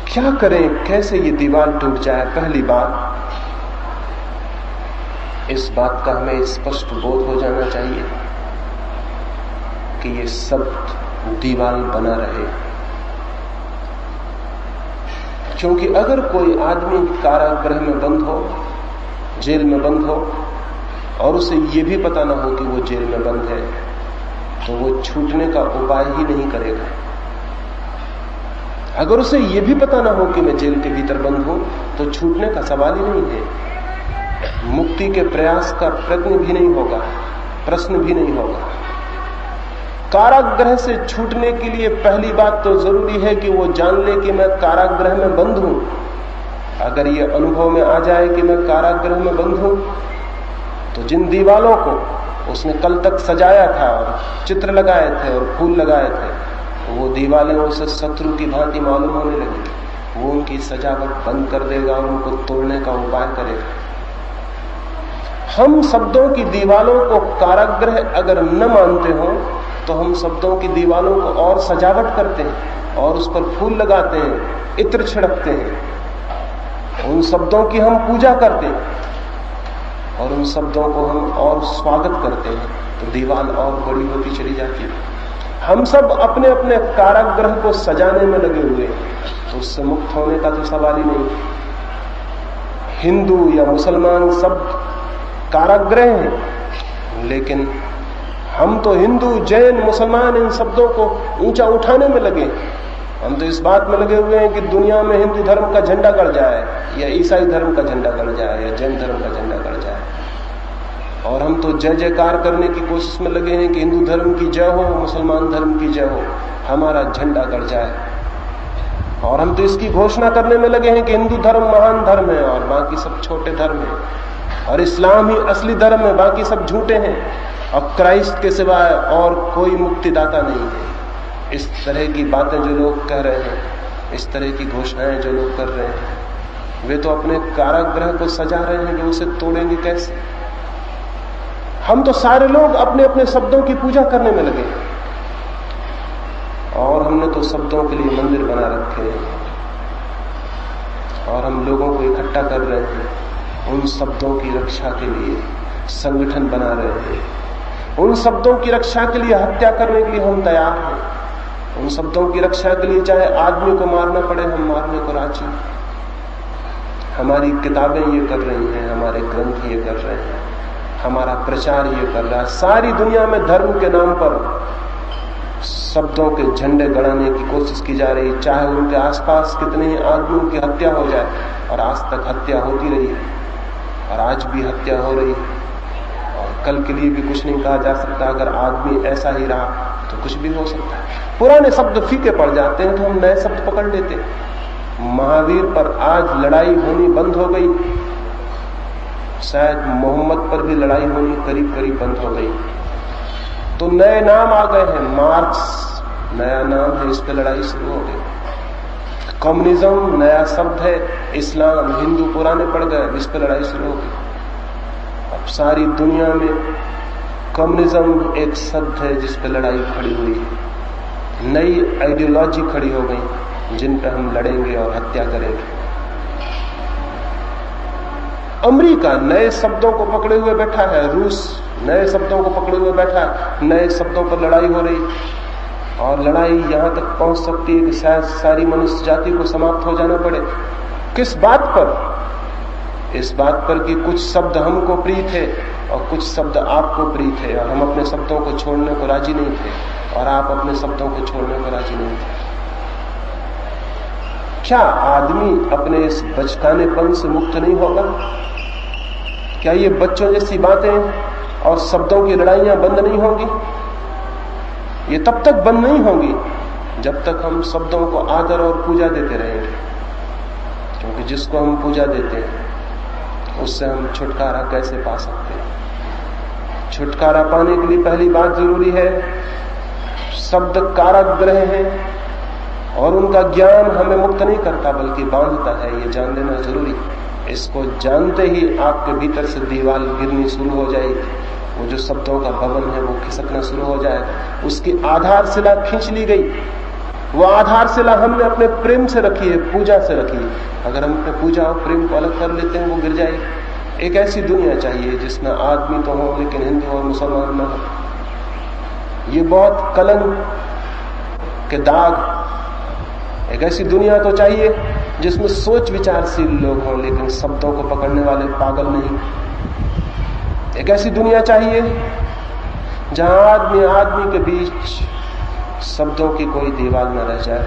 क्या करें, कैसे ये दीवार टूट जाए? पहली बात, इस बात का हमें स्पष्ट बोध हो जाना चाहिए कि ये शब्द दीवार बना रहे। क्योंकि अगर कोई आदमी कारागृह में बंद हो, जेल में बंद हो, और उसे ये भी पता ना हो कि वो जेल में बंद है, तो वो छूटने का उपाय ही नहीं करेगा। अगर उसे ये भी पता ना हो कि मैं जेल के भीतर बंद हूं, तो छूटने का सवाल ही नहीं है। मुक्ति के प्रयास का प्रयत्न भी नहीं होगा, प्रश्न भी नहीं होगा। कारागृह से छूटने के लिए पहली बात तो जरूरी है कि वो जान ले कि मैं कारागृह में बंद हूं। अगर ये अनुभव में आ जाए कि मैं कारागृह में बंद हूं, तो जिन दीवालों को उसने कल तक सजाया था और चित्र लगाए थे और फूल लगाए थे, वो दीवालें उसे शत्रु की भांति मालूम होने लगी। वो उनकी सजावट बंद कर देगा और उनको तोड़ने का उपाय करेगा। हम शब्दों की दीवालों को कारागृह अगर न मानते हो, तो हम शब्दों की दीवालों को और सजावट करते हैं और उस पर फूल लगाते हैं, इत्र छिड़कते हैं, उन शब्दों की हम पूजा करते हैं और उन शब्दों को हम और स्वागत करते हैं, तो दीवार और बड़ी होती चली जाती है। हम सब अपने अपने कारागृह को सजाने में लगे हुए, तो उससे मुक्त होने का तो सवाल ही नहीं। हिंदू या मुसलमान सब कारागृह हैं, लेकिन हम तो हिंदू, जैन, मुसलमान इन शब्दों को ऊंचा उठाने में लगे हम तो इस बात में लगे हुए हैं कि दुनिया में हिंदू धर्म का झंडा गड़ जाए, या ईसाई धर्म का झंडा गड़ जाए, या जैन धर्म का झंडा गड़ जाए। और हम तो जय जयकार करने की कोशिश में लगे हैं कि हिंदू धर्म की जय हो, मुसलमान धर्म की जय हो, हमारा झंडा गड़ जाए। और हम तो इसकी घोषणा करने में लगे हैं कि हिंदू धर्म महान धर्म है और बाकी सब छोटे धर्म हैं, और इस्लाम ही असली धर्म है, बाकी सब झूठे हैं, और क्राइस्ट के सिवाय और कोई मुक्तिदाता नहीं है। इस तरह की बातें जो लोग कह रहे हैं, इस तरह की घोषणाएं जो लोग कर रहे हैं, वे तो अपने कारागृह को सजा रहे हैं कि उसे तोड़ेंगे कैसे। हम तो सारे लोग अपने अपने शब्दों की पूजा करने में लगे, और हमने तो शब्दों के लिए मंदिर बना रखे हैं, और हम लोगों को इकट्ठा कर रहे हैं, उन शब्दों की रक्षा के लिए संगठन बना रहे हैं, उन शब्दों की रक्षा के लिए हत्या करने के लिए हम तैयार हैं, उन शब्दों की रक्षा के लिए चाहे आदमी को मारना पड़े हम मारने को राजी। हमारी किताबें ये कर रही हैं, हमारे ग्रंथ ये कर रहे हैं, हमारा प्रचार ये कर रहा है। सारी दुनिया में धर्म के नाम पर शब्दों के झंडे गड़ाने की कोशिश की जा रही, चाहे उनके आसपास कितने ही आदमियों की हत्या हो जाए, और आज तक हत्या होती रही है, और आज भी हत्या हो रही है, और कल के लिए भी कुछ नहीं कहा जा सकता। अगर आदमी ऐसा ही रहा तो कुछ भी हो सकता है। पुराने शब्द फीके पड़ जाते हैं तो हम नए शब्द पकड़ लेते हैं। महावीर पर आज लड़ाई होनी बंद हो गई, शायद मोहम्मद पर भी लड़ाई होनी करीब करीब बंद हो गई, तो नए नाम आ गए हैं। मार्क्स नया नाम है, इस पर लड़ाई शुरू हो गई। कम्युनिज्म नया शब्द है, इस्लाम हिंदू पुराने पड़ गए, इस पर लड़ाई शुरू हो गई। अब सारी दुनिया में कम्युनिज्म एक शब्द है जिस पर लड़ाई खड़ी हुई है। नई आइडियोलॉजी खड़ी हो गई जिन पर हम लड़ेंगे और हत्या करेंगे। अमेरिका नए शब्दों को पकड़े हुए बैठा है, रूस नए शब्दों को पकड़े हुए बैठा है, नए शब्दों पर लड़ाई हो रही, और लड़ाई यहां तक पहुंच सकती है कि शायद सारी मनुष्य जाति को समाप्त हो जाना पड़े। किस बात पर? इस बात पर कि कुछ शब्द हमको प्रिय थे और कुछ शब्द आपको प्रिय थे, और हम अपने शब्दों को छोड़ने को राजी नहीं थे, और आप अपने शब्दों को छोड़ने को राजी नहीं थे। क्या आदमी अपने इस बचकानेपन से मुक्त नहीं होगा? क्या ये बच्चों जैसी बातें और शब्दों की लड़ाइयां बंद नहीं होंगी? ये तब तक बंद नहीं होंगी जब तक हम शब्दों को आदर और पूजा देते रहेंगे, क्योंकि जिसको हम पूजा देते हैं उससे हम छुटकारा कैसे पा सकते हैं? छुटकारा पाने के लिए पहली बात जरूरी है, शब्द कारागृह हैं और उनका ज्ञान हमें मुक्त नहीं करता बल्कि बांधता है, ये जान लेना जरूरी है। इसको जानते ही आपके भीतर से दीवार गिरनी शुरू हो जाएगी, वो जो शब्दों का भवन है वो खिसकना शुरू हो जाएगा। उसकी आधारशिला खींच ली गई, वो आधारशिला हमने अपने प्रेम से रखी है, पूजा से रखी है। अगर हम अपने पूजा और प्रेम को अलग कर लेते हैं वो गिर जाएगी। एक ऐसी दुनिया चाहिए जिसमें आदमी तो हो लेकिन हिंदू और मुसलमान न हो। ये बहुत कलंक के दाग। एक ऐसी दुनिया तो चाहिए जिसमें सोच विचारशील लोग हों लेकिन शब्दों को पकड़ने वाले पागल नहीं। एक ऐसी दुनिया चाहिए जहां आदमी आदमी के बीच शब्दों की कोई दीवार न रह जाए,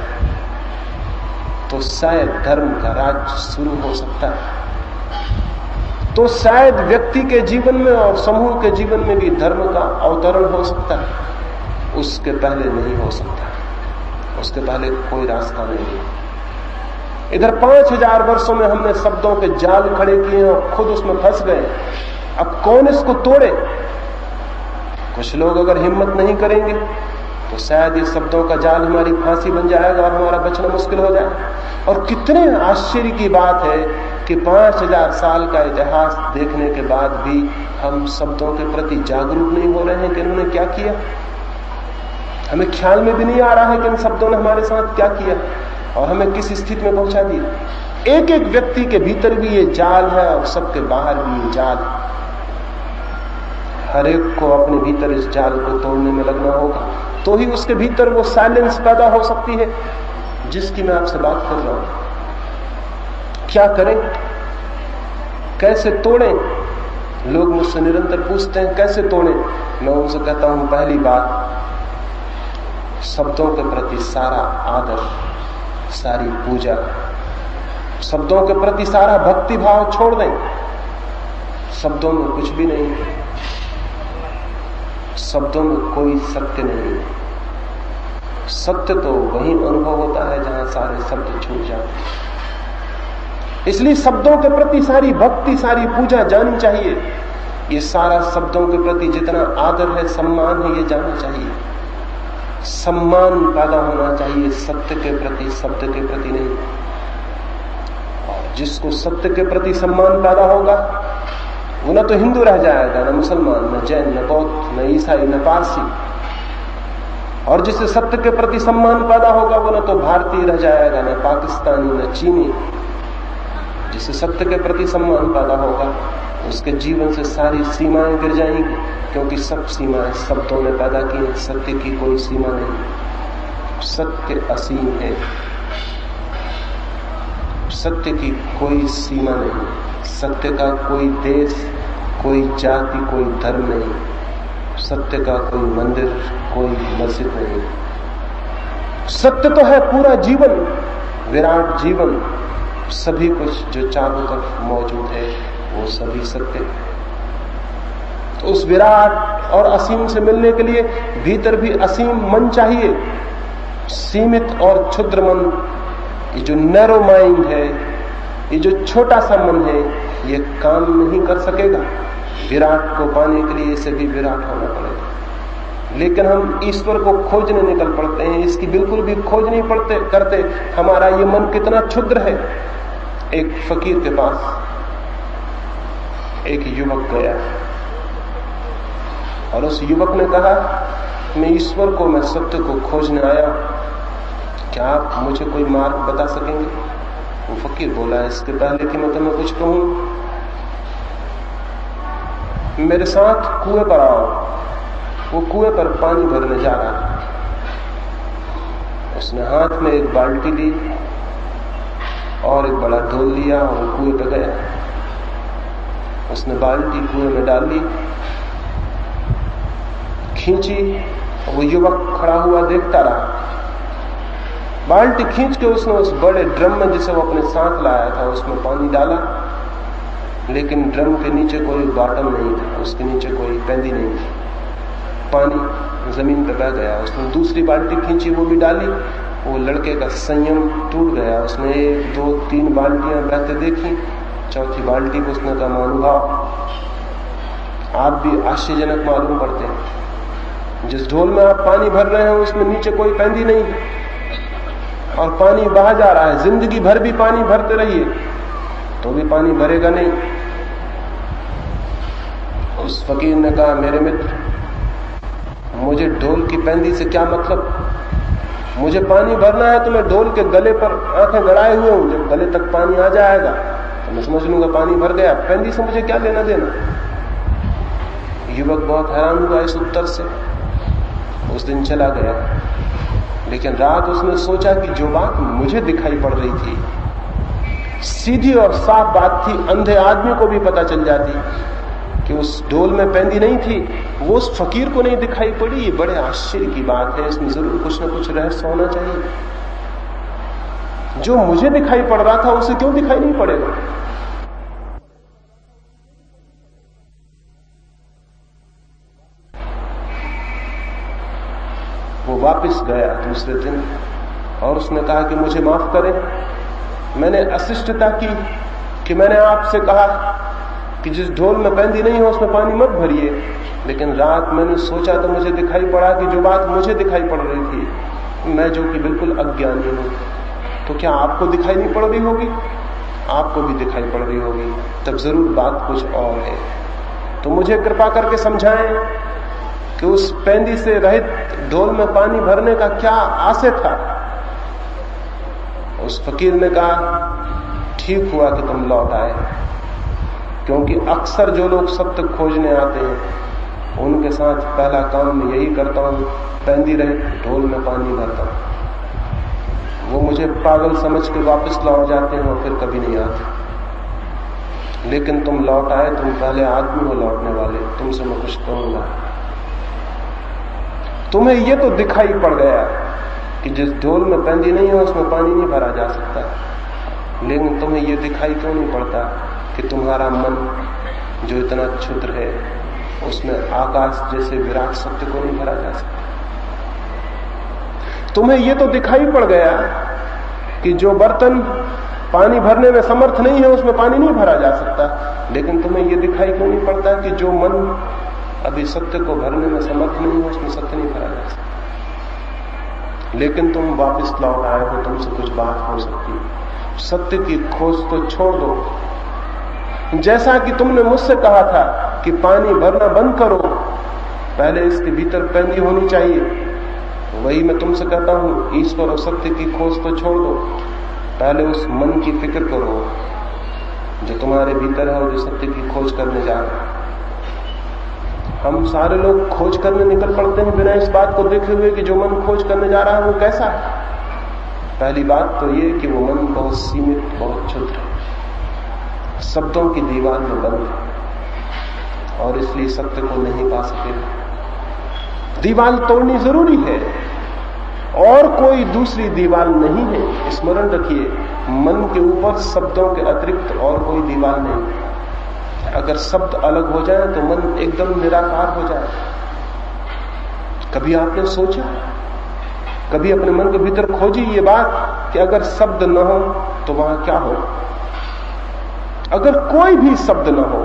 तो शायद धर्म का राज शुरू हो सकता है। तो शायद व्यक्ति के जीवन में और समूह के जीवन में भी धर्म का अवतरण हो सकता है। उसके पहले नहीं हो सकता, उसके पहले कोई रास्ता नहीं है। इधर 5000 वर्षों में हमने शब्दों के जाल खड़े किए और खुद उसमें फंस गए। अब कौन इसको तोड़े? कुछ लोग अगर हिम्मत नहीं करेंगे तो शायद ये शब्दों का जाल हमारी फांसी बन जाएगा और हमारा बचना मुश्किल हो जाएगा। और कितने आश्चर्य की बात है कि 5000 साल का इतिहास देखने के बाद भी हम शब्दों के प्रति जागरूक नहीं हो रहे हैं कि इन्होंने क्या किया। हमें ख्याल में भी नहीं आ रहा है कि इन शब्दों ने हमारे साथ क्या किया और हमें किस स्थिति में पहुंचा दिया। एक एक व्यक्ति के भीतर भी ये जाल है और सबके बाहर भी ये जाल। हर एक को अपने भीतर इस जाल को तोड़ने में लगना होगा, तो ही उसके भीतर वो साइलेंस पैदा हो सकती है जिसकी मैं आपसे बात कर रहा हूं। क्या करें, कैसे तोड़ें? लोग मुझसे निरंतर पूछते हैं कैसे तोड़ें। मैं उनसे कहता हूं, पहली बात, शब्दों के प्रति सारा आदर, सारी पूजा, शब्दों के प्रति सारा भक्ति भाव छोड़ दें। शब्दों में कुछ भी नहीं है, शब्दों में कोई सत्य नहीं है। सत्य तो वही अनुभव होता है जहां सारे शब्द छूट जाते हैं। इसलिए शब्दों के प्रति सारी भक्ति, सारी पूजा जानी चाहिए। ये सारा शब्दों के प्रति जितना आदर है, सम्मान है, ये जानना चाहिए। सम्मान पैदा होना चाहिए सत्य के प्रति, शब्द के प्रति नहीं। और जिसको सत्य के प्रति सम्मान पैदा होगा वो न तो हिंदू रह जाएगा, न मुसलमान, न जैन, न बौद्ध, न ईसाई, न पारसी। और जिससे सत्य के प्रति सम्मान पैदा होगा वो न तो भारतीय रह जाएगा, न पाकिस्तानी, न चीनी। जिससे सत्य के प्रति सम्मान पैदा होगा उसके जीवन से सारी सीमाएं गिर जाएंगी, क्योंकि सब सीमाएं शब्दों ने पैदा की हैं। सत्य की कोई सीमा नहीं, सत्य असीम है, सत्य की कोई सीमा नहीं। सत्य का कोई देश, कोई जाति, कोई धर्म नहीं। सत्य का कोई मंदिर, कोई मस्जिद नहीं। सत्य तो है पूरा जीवन, विराट जीवन। सभी कुछ जो चारों तरफ मौजूद है वो सभी सत्य है। तो उस विराट और असीम से मिलने के लिए भीतर भी असीम मन चाहिए। सीमित और क्षुद्र मन, ये जो नैरो माइंड है, ये जो छोटा सा मन है, ये काम नहीं कर सकेगा। विराट को पाने के लिए इसे भी विराट होना पड़ेगा। लेकिन हम ईश्वर को खोजने निकल पड़ते हैं, इसकी बिल्कुल भी खोज नहीं करते। हमारा ये मन कितना क्षुद्र है। एक फकीर के पास एक युवक गया और उस युवक ने कहा, मैं ईश्वर को, मैं सत्य को खोजने आया, क्या आप मुझे कोई मार्ग बता सकेंगे? वो फकीर बोला, इसके पहले कि मैं तुम्हें कुछ कहूं, मेरे साथ कुएं पर आओ। वो कुएं पर पानी भरने जा रहा था। उसने हाथ में एक बाल्टी ली और एक बड़ा ढोल लिया और कुएं पर गया। उसने बाल्टी कुएं में डाल ली, खींची, और वो युवक खड़ा हुआ देखता रहा। बाल्टी खींच के उसने उस बड़े ड्रम में, जिसे वो अपने साथ लाया था, उसमें पानी डाला, लेकिन ड्रम के नीचे कोई बॉटम नहीं था, उसके नीचे कोई पैंदी नहीं थी। पानी जमीन पर बह गया। उसने दूसरी बाल्टी खींची, वो भी डाली। वो लड़के का संयम टूट गया। उसने 1, 2, 3 बाल्टियां बहते देखी। चौथी बाल्टी को उसने कहा, महानुभाव, आप भी आश्चर्यजनक मालूम पड़ते हैं। जिस ढोल में आप पानी भर रहे हैं उसमें नीचे कोई पैंदी नहीं है और पानी बहा जा रहा है। जिंदगी भर भी पानी भरते रहिए तो भी पानी भरेगा नहीं। उस फकीर ने कहा, मेरे मित्र, मुझे ढोल की पैंदी से क्या मतलब? मुझे पानी भरना है तो मैं ढोल के गले पर आंखें गड़ाए हुए हूं। जब गले तक पानी आ जाएगा तो मैं समझ लूंगा पानी भर गया। पैंदी से मुझे क्या लेना देना? युवक बहुत हैरान हुआ इस उत्तर से। उस दिन चला गया, लेकिन रात उसने सोचा कि जो बात मुझे दिखाई पड़ रही थी, सीधी और साफ बात थी, अंधे आदमी को भी पता चल जाती कि उस ढोल में पैंदी नहीं थी, वो उस फकीर को नहीं दिखाई पड़ी। ये बड़े आश्चर्य की बात है, इसमें जरूर कुछ न कुछ रहस्य होना चाहिए। जो मुझे दिखाई पड़ रहा था उसे क्यों दिखाई नहीं पड़ेगा? वो वापस गया दूसरे दिन और उसने कहा कि मुझे माफ करें, मैंने अशिष्टता की कि मैंने आपसे कहा कि जिस ढोल में पैंदी नहीं हो उसमें पानी मत भरिए, लेकिन रात मैंने सोचा तो मुझे दिखाई पड़ा कि जो बात मुझे दिखाई पड़ रही थी, मैं जो कि बिल्कुल अज्ञानी हूं, तो क्या आपको दिखाई नहीं पड़ रही होगी? आपको भी दिखाई पड़ रही होगी, तब जरूर बात कुछ और है। तो मुझे कृपा करके समझाएं कि उस पैंदी से रहित ढोल में पानी भरने का क्या आशय था? उस फकीर ने कहा, ठीक हुआ कि तुम लौट आए, क्योंकि अक्सर जो लोग सत्य खोजने आते हैं उनके साथ पहला काम मैं यही करता हूं, पैंदी रहित ढोल में पानी भरता हूं। वो मुझे पागल समझ के वापस लौट जाते हैं और फिर कभी नहीं आते। लेकिन तुम लौट आए, तुम पहले आदमी हो लौटने वाले, तुमसे मैं कुछ कहूंगा। तुम्हें ये तो दिखाई पड़ गया कि जिस ढोल में पेंदी नहीं हो उसमें पानी नहीं भरा जा सकता, लेकिन तुम्हें यह दिखाई क्यों नहीं पड़ता कि तुम्हारा मन जो इतना क्षुद्र है उसमें आकाश जैसे विराट सत्य को नहीं भरा जा सकता। तुम्हें यह तो दिखाई पड़ गया कि जो बर्तन पानी भरने में समर्थ नहीं है उसमें पानी नहीं भरा जा सकता, लेकिन तुम्हें यह दिखाई क्यों नहीं पड़ता कि जो मन अभी सत्य को भरने में समर्थ नहीं है उसमें सत्य नहीं भरा जा सकता। लेकिन तुम वापस लौट आए हो, तुमसे कुछ बात हो सकती है। सत्य की खोज तो छोड़ दो। जैसा कि तुमने मुझसे कहा था कि पानी भरना बंद करो, पहले इसके भीतर पेंदी होनी चाहिए, वही मैं तुमसे कहता हूं, ईश्वर और सत्य की खोज तो छोड़ दो, पहले उस मन की फिक्र करो जो तुम्हारे भीतर है और जो सत्य की खोज करने जा रहा है। हम सारे लोग खोज करने निकल पड़ते हैं बिना इस बात को देखे हुए कि जो मन खोज करने जा रहा है वो कैसा है। पहली बात तो ये कि वो मन बहुत सीमित, बहुत क्षुद्र है, शब्दों की दीवार में बंद है और इसलिए सत्य को नहीं पा सकेगा। दीवार तोड़नी जरूरी है और कोई दूसरी दीवार नहीं है। स्मरण रखिए, मन के ऊपर शब्दों के अतिरिक्त और कोई दीवार नहीं। अगर शब्द अलग हो जाए तो मन एकदम निराकार हो जाए। कभी आपने सोचा, कभी अपने मन के भीतर खोजी ये बात कि अगर शब्द न हो तो वहां क्या हो? अगर कोई भी शब्द न हो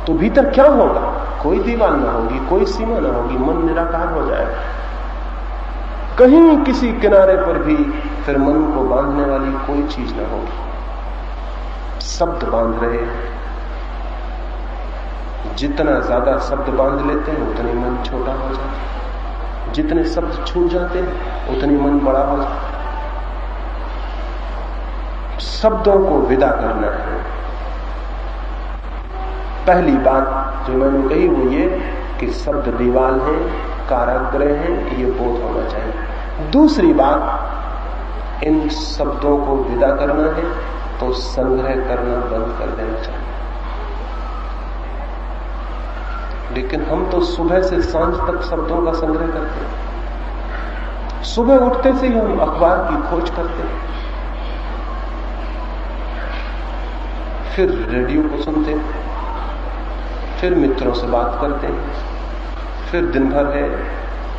तो भीतर क्या होगा? कोई दीवार न होगी, कोई सीमा न होगी, मन निराकार हो जाएगा। कहीं किसी किनारे पर भी फिर मन को बांधने वाली कोई चीज न होगी। शब्द बांध रहे हैं, जितना ज्यादा शब्द बांध लेते हैं उतने मन छोटा हो जाता है, जितने शब्द छूट जाते हैं उतनी मन बड़ा हो जाता है। शब्दों को विदा करना है। पहली बात जो मैंने कही वो ये कि शब्द दीवार है, कारागृह है, ये बोध होना चाहिए। दूसरी बात, इन शब्दों को विदा करना है तो संग्रह करना बंद कर देना चाहिए। लेकिन हम तो सुबह से सांझ तक शब्दों का संग्रह करते हैं। सुबह उठते से ही हम अखबार की खोज करते हैं, फिर रेडियो को सुनते हैं, फिर मित्रों से बात करते हैं, फिर दिन भर है,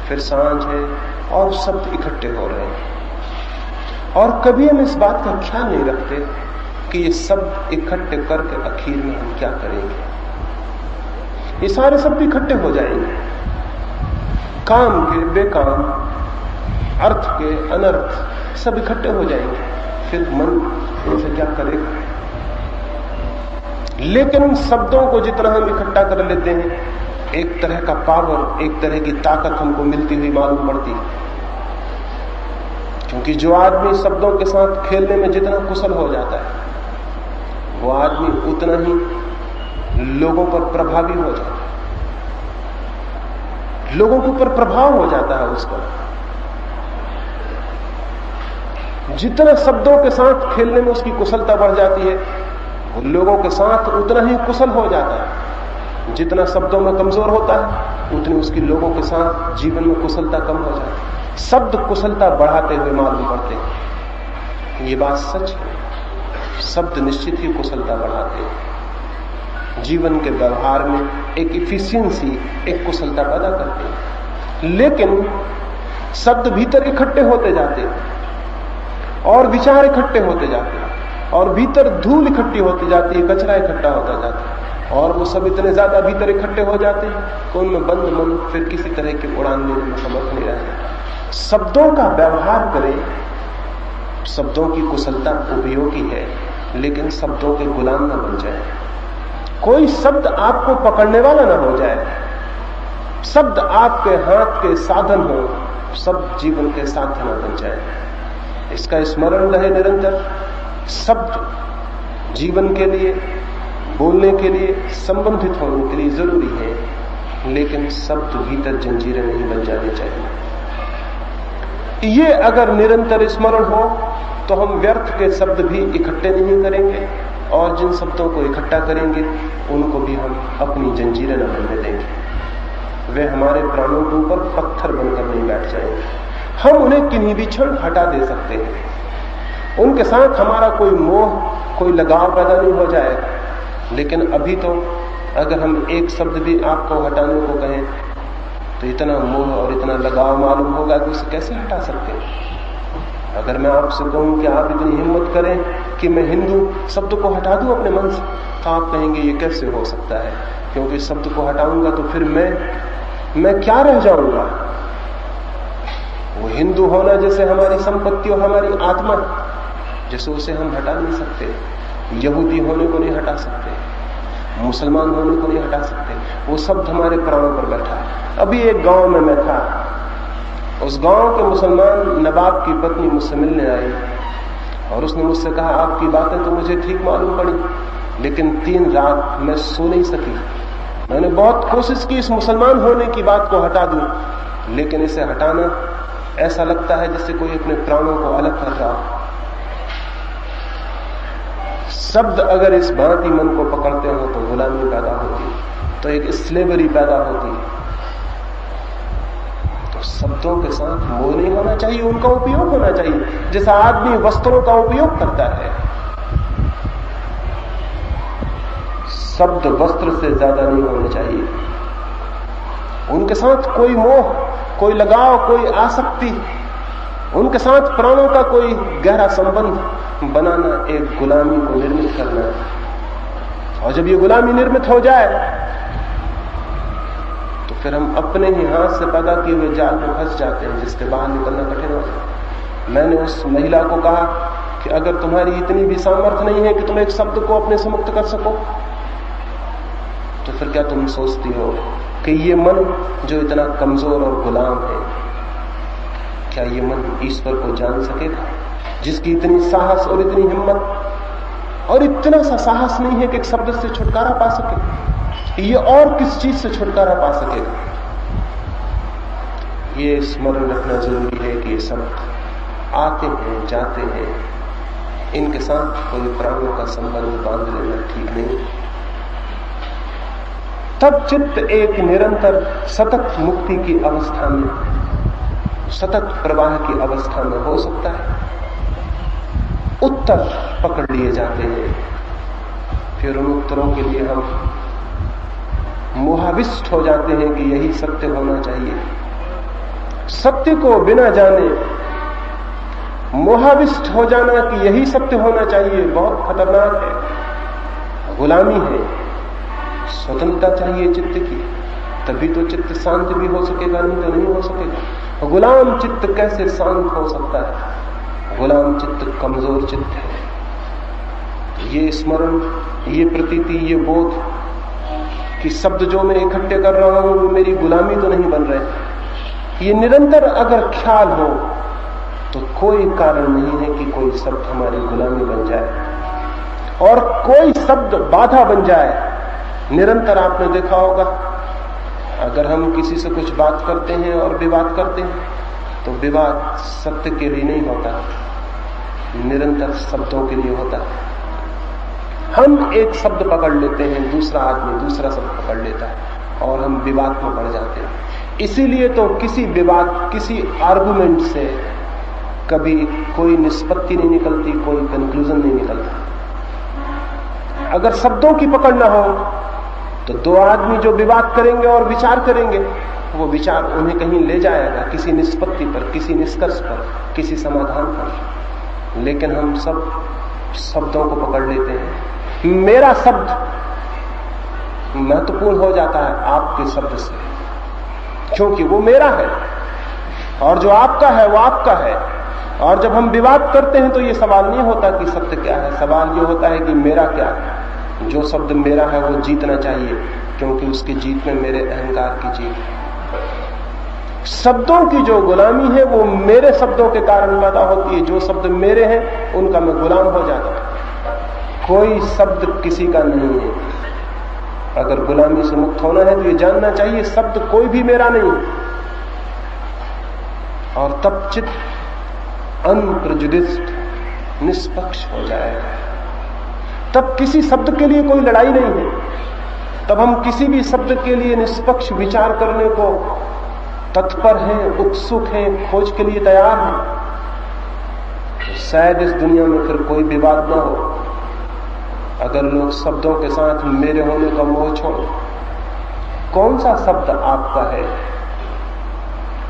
फिर सांझ है और शब्द इकट्ठे हो रहे हैं। और कभी हम इस बात का ख्याल नहीं रखते कि ये शब्द इकट्ठे करके आखिर में हम क्या करेंगे। ये सारे शब्द इकट्ठे हो जाएंगे, काम के बेकाम, अर्थ के अनर्थ, सब इकट्ठे हो जाएंगे। फिर मन इनसे क्या करेगा? लेकिन उन शब्दों को जितना हम इकट्ठा कर लेते हैं, एक तरह का पावर, एक तरह की ताकत हमको मिलती हुई मालूम पड़ती है। क्योंकि जो आदमी शब्दों के साथ खेलने में जितना कुशल हो जाता है, वो आदमी उतना ही लोगों पर प्रभावी हो जाता है, लोगों के ऊपर प्रभाव हो जाता है उसका। जितना शब्दों के साथ खेलने में उसकी कुशलता बढ़ जाती है, वो लोगों के साथ उतना ही कुशल हो जाता है। जितना शब्दों में कमजोर होता है, उतनी उसकी लोगों के साथ जीवन में कुशलता कम हो जाती है। शब्द कुशलता बढ़ाते हुए मालूम पड़ते हैं, ये बात सच है। शब्द निश्चित ही कुशलता बढ़ाते हैं, जीवन के व्यवहार में एक इफिशियंसी, एक कुशलता पैदा करते हैं। लेकिन शब्द भीतर इकट्ठे होते जाते हैं और विचार इकट्ठे होते जाते हैं और भीतर धूल इकट्ठी होती जाती है, कचरा इकट्ठा होता जाता है और वो सब इतने ज्यादा भीतर इकट्ठे हो जाते हैं कि उनमें बंद मन फिर किसी तरह की उड़ान लेने में समर्थ नहीं रहता। शब्दों का व्यवहार करें, शब्दों की कुशलता उपयोगी है, लेकिन शब्दों के गुलाम न बन जाए। कोई शब्द आपको पकड़ने वाला न हो जाए, शब्द आपके हाथ के साधन हो, शब्द जीवन के साधन न बन जाए। इसका स्मरण रहे निरंतर। शब्द जीवन के लिए, बोलने के लिए, संबंधित होने के लिए जरूरी है, लेकिन शब्द भीतर जंजीरें नहीं बन जानी चाहिए। ये अगर निरंतर स्मरण हो तो हम व्यर्थ के शब्द भी इकट्ठे नहीं करेंगे और जिन शब्दों को इकट्ठा करेंगे उनको भी हम अपनी जंजीरें न बनने देंगे। वे हमारे प्राणों के ऊपर पत्थर बनकर नहीं बैठ जाएंगे। हम उन्हें किन्हीं भी क्षण हटा दे सकते हैं। उनके साथ हमारा कोई मोह, कोई लगाव पैदा नहीं हो जाएगा। लेकिन अभी तो अगर हम एक शब्द भी आपको हटाने को कहें तो इतना मोह और इतना लगाव मालूम होगा कि उसे कैसे हटा सकते हैं। अगर मैं आपसे कहूं कि आप इतनी हिम्मत करें कि मैं हिंदू शब्द को हटा दूं अपने मन से, तो आप कहेंगे ये कैसे हो सकता है, क्योंकि शब्द को हटाऊंगा तो फिर मैं क्या रह जाऊंगा। वो हिंदू होना जैसे हमारी संपत्ति और हमारी आत्मा, जैसे उसे हम हटा नहीं सकते। यहूदी होने को नहीं हटा सकते, मुसलमान होने को नहीं हटा सकते, वो शब्द हमारे प्राणों पर बैठा है। अभी एक गांव में मैं था, उस गांव के मुसलमान नवाब की पत्नी मुझसे मिलने आई और उसने मुझसे कहा आपकी बातें तो मुझे ठीक मालूम पड़ी, लेकिन 3 रात मैं सो नहीं सकी। मैंने बहुत कोशिश की इस मुसलमान होने की बात को हटा दूं, लेकिन इसे हटाना ऐसा लगता है जैसे कोई अपने प्राणों को अलग कर रहा हो। शब्द अगर इस भांति मन को पकड़ते हो तो गुलामी पैदा होती है, तो एक स्लेवरी पैदा होती है। तो शब्दों के साथ मोह नहीं होना चाहिए, उनका उपयोग होना चाहिए। जैसा आदमी वस्त्रों का उपयोग करता है, शब्द वस्त्र से ज्यादा नहीं होने चाहिए। उनके साथ कोई मोह, कोई लगाव, कोई आसक्ति, उनके साथ प्राणों का कोई गहरा संबंध बनाना एक गुलामी को निर्मित करना है। और जब ये गुलामी निर्मित हो जाए तो फिर हम अपने ही हाथ से पैदा किए हुए जाल में फंस जाते हैं, जिसके बाहर निकलना कठिन होता है। मैंने उस महिला को कहा कि अगर तुम्हारी इतनी भी सामर्थ्य नहीं है कि तुम एक शब्द को अपने से मुक्त कर सको, तो फिर क्या तुम सोचती हो कि ये मन जो इतना कमजोर और गुलाम है, क्या ये मन ईश्वर को जान सकेगा? जिसकी इतनी साहस और इतनी हिम्मत और इतना सा साहस नहीं है कि एक शब्द से छुटकारा पा सके, ये और किस चीज से छुटकारा पा सकेगा? ये स्मरण रखना जरूरी है कि ये शब्द आते हैं, जाते हैं, इनके साथ कोई प्राणों का संबंध बांध लेना ठीक नहीं। तब चित्त एक निरंतर सतत मुक्ति की अवस्था में, सतत प्रवाह की अवस्था में हो सकता है। उत्तर पकड़ लिए जाते हैं, फिर उन उत्तरों के लिए हम मोहाविष्ट हो जाते हैं कि यही सत्य होना चाहिए। सत्य को बिना जाने मोहाविष्ट हो जाना कि यही सत्य होना चाहिए बहुत खतरनाक है, गुलामी है। स्वतंत्रता चाहिए चित्त की, तभी तो चित्त शांत भी हो सकेगा, नहीं तो नहीं हो सकेगा। गुलाम चित्त कैसे शांत हो सकता है? गुलाम चित्त कमजोर चित्त है। ये स्मरण, ये प्रतीति, ये बोध कि शब्द जो मैं इकट्ठे कर रहा हूं वो मेरी गुलामी तो नहीं बन रहे, ये निरंतर अगर ख्याल हो तो कोई कारण नहीं है कि कोई शब्द हमारी गुलामी बन जाए और कोई शब्द बाधा बन जाए। निरंतर आपने देखा होगा, अगर हम किसी से कुछ बात करते हैं और विवाद करते हैं तो विवाद सत्य के लिए नहीं होता, निरंतर शब्दों के लिए होता है। हम एक शब्द पकड़ लेते हैं, दूसरा आदमी दूसरा शब्द पकड़ लेता है और हम विवाद में पड़ जाते हैं। इसीलिए तो किसी विवाद, किसी आर्गुमेंट से कभी कोई निष्पत्ति नहीं निकलती, कोई कंक्लूजन नहीं निकलता। अगर शब्दों की पकड़ न हो तो 2 आदमी जो विवाद करेंगे और विचार करेंगे, वो विचार उन्हें कहीं ले जाएगा, किसी निष्पत्ति पर, किसी निष्कर्ष पर, किसी समाधान पर। लेकिन हम सब शब्दों को पकड़ लेते हैं। मेरा शब्द महत्वपूर्ण हो जाता है आपके शब्द से, क्योंकि वो मेरा है और जो आपका है वो आपका है। और जब हम विवाद करते हैं तो ये सवाल नहीं होता कि सत्य क्या है, सवाल ये होता है कि मेरा क्या है। जो शब्द मेरा है वो जीतना चाहिए, क्योंकि उसकी जीत में मेरे अहंकार की जीत है। शब्दों की जो गुलामी है वो मेरे शब्दों के कारण पैदा होती है। जो शब्द मेरे हैं उनका मैं गुलाम हो जाता हूं। कोई शब्द किसी का नहीं है। अगर गुलामी से मुक्त होना है तो ये जानना चाहिए शब्द कोई भी मेरा नहीं, और तब चित्त अनप्रेजुडिस्ड, निष्पक्ष हो जाएगा। तब किसी शब्द के लिए कोई लड़ाई नहीं है। तब हम किसी भी शब्द के लिए निष्पक्ष विचार करने को तत्पर हैं, उत्सुक हैं, खोज के लिए तैयार हैं, तो शायद इस दुनिया में फिर कोई विवाद ना हो अगर लोग शब्दों के साथ मेरे होने का मोह छोड़ो। कौन सा शब्द आपका है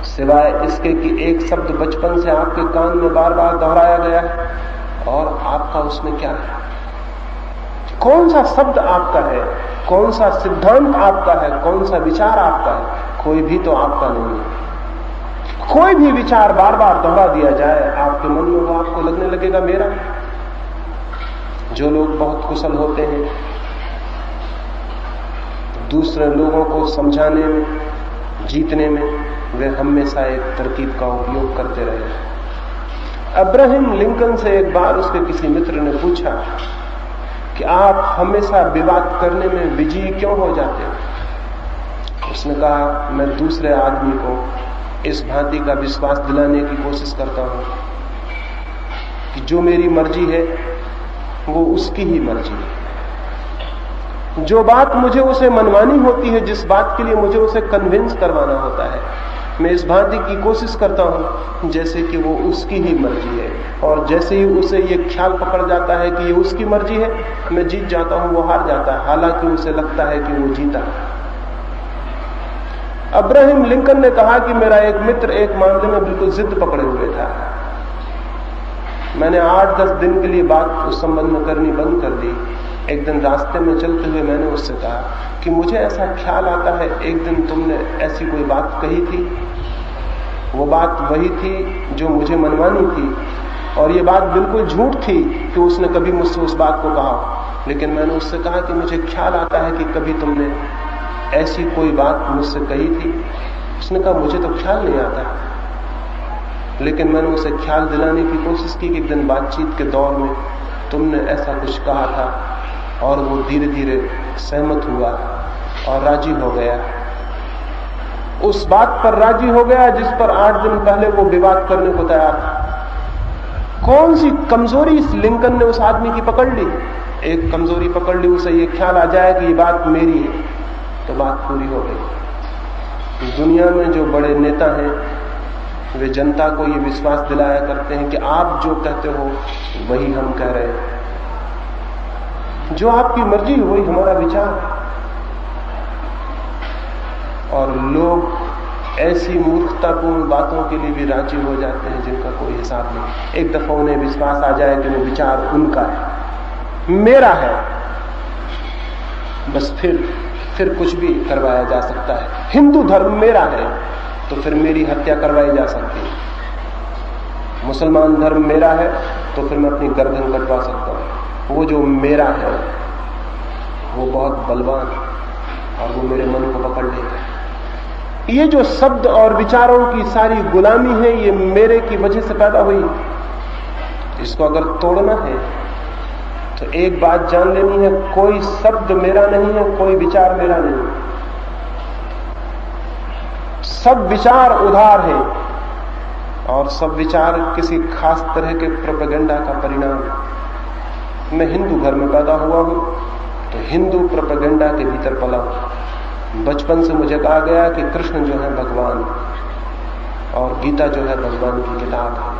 सिवाय इसके कि एक शब्द बचपन से आपके कान में बार बार दोहराया गया है और आपका उसमें क्या है? कौन सा शब्द आपका है? कौन सा सिद्धांत आपका है? कौन सा विचार आपका है? कोई भी तो आपका नहीं है। कोई भी विचार बार बार दोहरा दिया जाए आपके मन में, वो आपको लगने लगेगा मेरा। जो लोग बहुत कुशल होते हैं दूसरे लोगों को समझाने में, जीतने में, वे हमेशा एक तरकीब का उपयोग करते रहे। अब्राहम लिंकन से एक बार उसके किसी मित्र ने पूछा कि आप हमेशा विवाद करने में विजयी क्यों हो जाते हो? उसने कहा, मैं दूसरे आदमी को इस भांति का विश्वास दिलाने की कोशिश करता हूं कि जो मेरी मर्जी है वो उसकी ही मर्जी है। जो बात मुझे उसे मनवानी होती है, जिस बात के लिए मुझे उसे कन्विंस करवाना होता है, मैं इस भांति की कोशिश करता हूं जैसे कि वो उसकी ही मर्जी है। और जैसे ही उसे ये ख्याल पकड़ जाता है कि ये उसकी मर्जी है, मैं जीत जाता हूं, वो हार जाता है, हालांकि उसे लगता है कि वो जीता। अब्राहम लिंकन ने कहा कि मेरा एक मित्र एक मामले में बिल्कुल जिद पकड़े हुए था। मैंने 8-10 दिन के लिए बात उस संबंध में करनी बंद कर दी। एक दिन रास्ते में चलते हुए मैंने उससे कहा कि मुझे ऐसा ख्याल आता है एक दिन तुमने ऐसी कोई बात कही थी, वो बात वही थी जो मुझे मनवानी थी, और ये बात बिल्कुल झूठ थी कि उसने कभी मुझसे उस बात को कहा। लेकिन मैंने उससे कहा कि मुझे ख्याल आता है कि कभी तुमने ऐसी कोई बात मुझसे कही थी। उसने कहा, मुझे तो ख्याल नहीं आता। लेकिन मैंने उसे ख्याल दिलाने की कोशिश की कि एक दिन बातचीत के दौर में तुमने ऐसा कुछ कहा था, और वो धीरे धीरे सहमत हुआ और राजी हो गया। उस बात पर राजी हो गया जिस पर 8 दिन पहले वो विवाद करने को तैयार था। कौन सी कमजोरी इस लिंकन ने उस आदमी की पकड़ ली? एक कमजोरी पकड़ ली, उसे ये ख्याल आ जाए कि ये बात मेरी है, तो बात पूरी हो गई। दुनिया में जो बड़े नेता हैं वे जनता को ये विश्वास दिलाया करते हैं कि आप जो कहते हो वही हम कह रहे हैं, जो आपकी मर्जी है वही हमारा विचार है। और लोग ऐसी मूर्खतापूर्ण बातों के लिए भी राजी हो जाते हैं जिनका कोई हिसाब नहीं। एक दफा उन्हें विश्वास आ जाए कि वो विचार उनका है, मेरा है, बस फिर कुछ भी करवाया जा सकता है। हिंदू धर्म मेरा है तो फिर मेरी हत्या करवाई जा सकती है। मुसलमान धर्म मेरा है तो फिर मैं अपनी गर्दन कटवा सकता हूं। वो जो मेरा है वो बहुत बलवान और वो मेरे मन को पकड़ लेता है। ये जो शब्द और विचारों की सारी गुलामी है, ये मेरे की वजह से पैदा हुई। इसको अगर तोड़ना है तो एक बात जान लेनी है, कोई शब्द मेरा नहीं है, कोई विचार मेरा नहीं। सब विचार उधार है और सब विचार किसी खास तरह के प्रोपेगेंडा का परिणाम है। मैं हिंदू घर में पैदा हुआ हूं तो हिंदू प्रोपेगेंडा के भीतर पला हूं। बचपन से मुझे कहा गया कि कृष्ण जो है भगवान और गीता जो है भगवान की किताब है।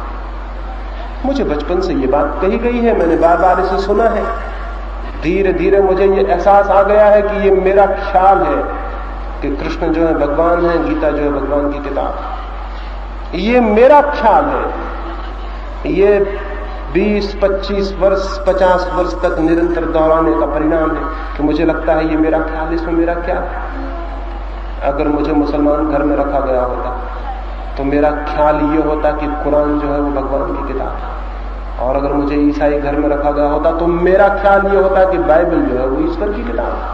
मुझे बचपन से ये बात कही गई है, मैंने बार बार इसे सुना है। धीरे धीरे मुझे ये एहसास आ गया है कि ये मेरा ख्याल है कि कृष्ण जो है भगवान है, गीता जो है भगवान की किताब। ये मेरा ख्याल है। ये 20, 25 वर्ष, 50 वर्ष तक निरंतर दोहराने का परिणाम है कि मुझे लगता है ये मेरा ख्याल, इसमें मेरा क्या है। अगर मुझे मुसलमान घर में रखा गया होता तो मेरा ख्याल ये होता कि कुरान जो है वो भगवान की किताब है, और अगर मुझे ईसाई घर में रखा गया होता तो मेरा ख्याल ये होता कि बाइबल जो है वो ईश्वर की किताब है।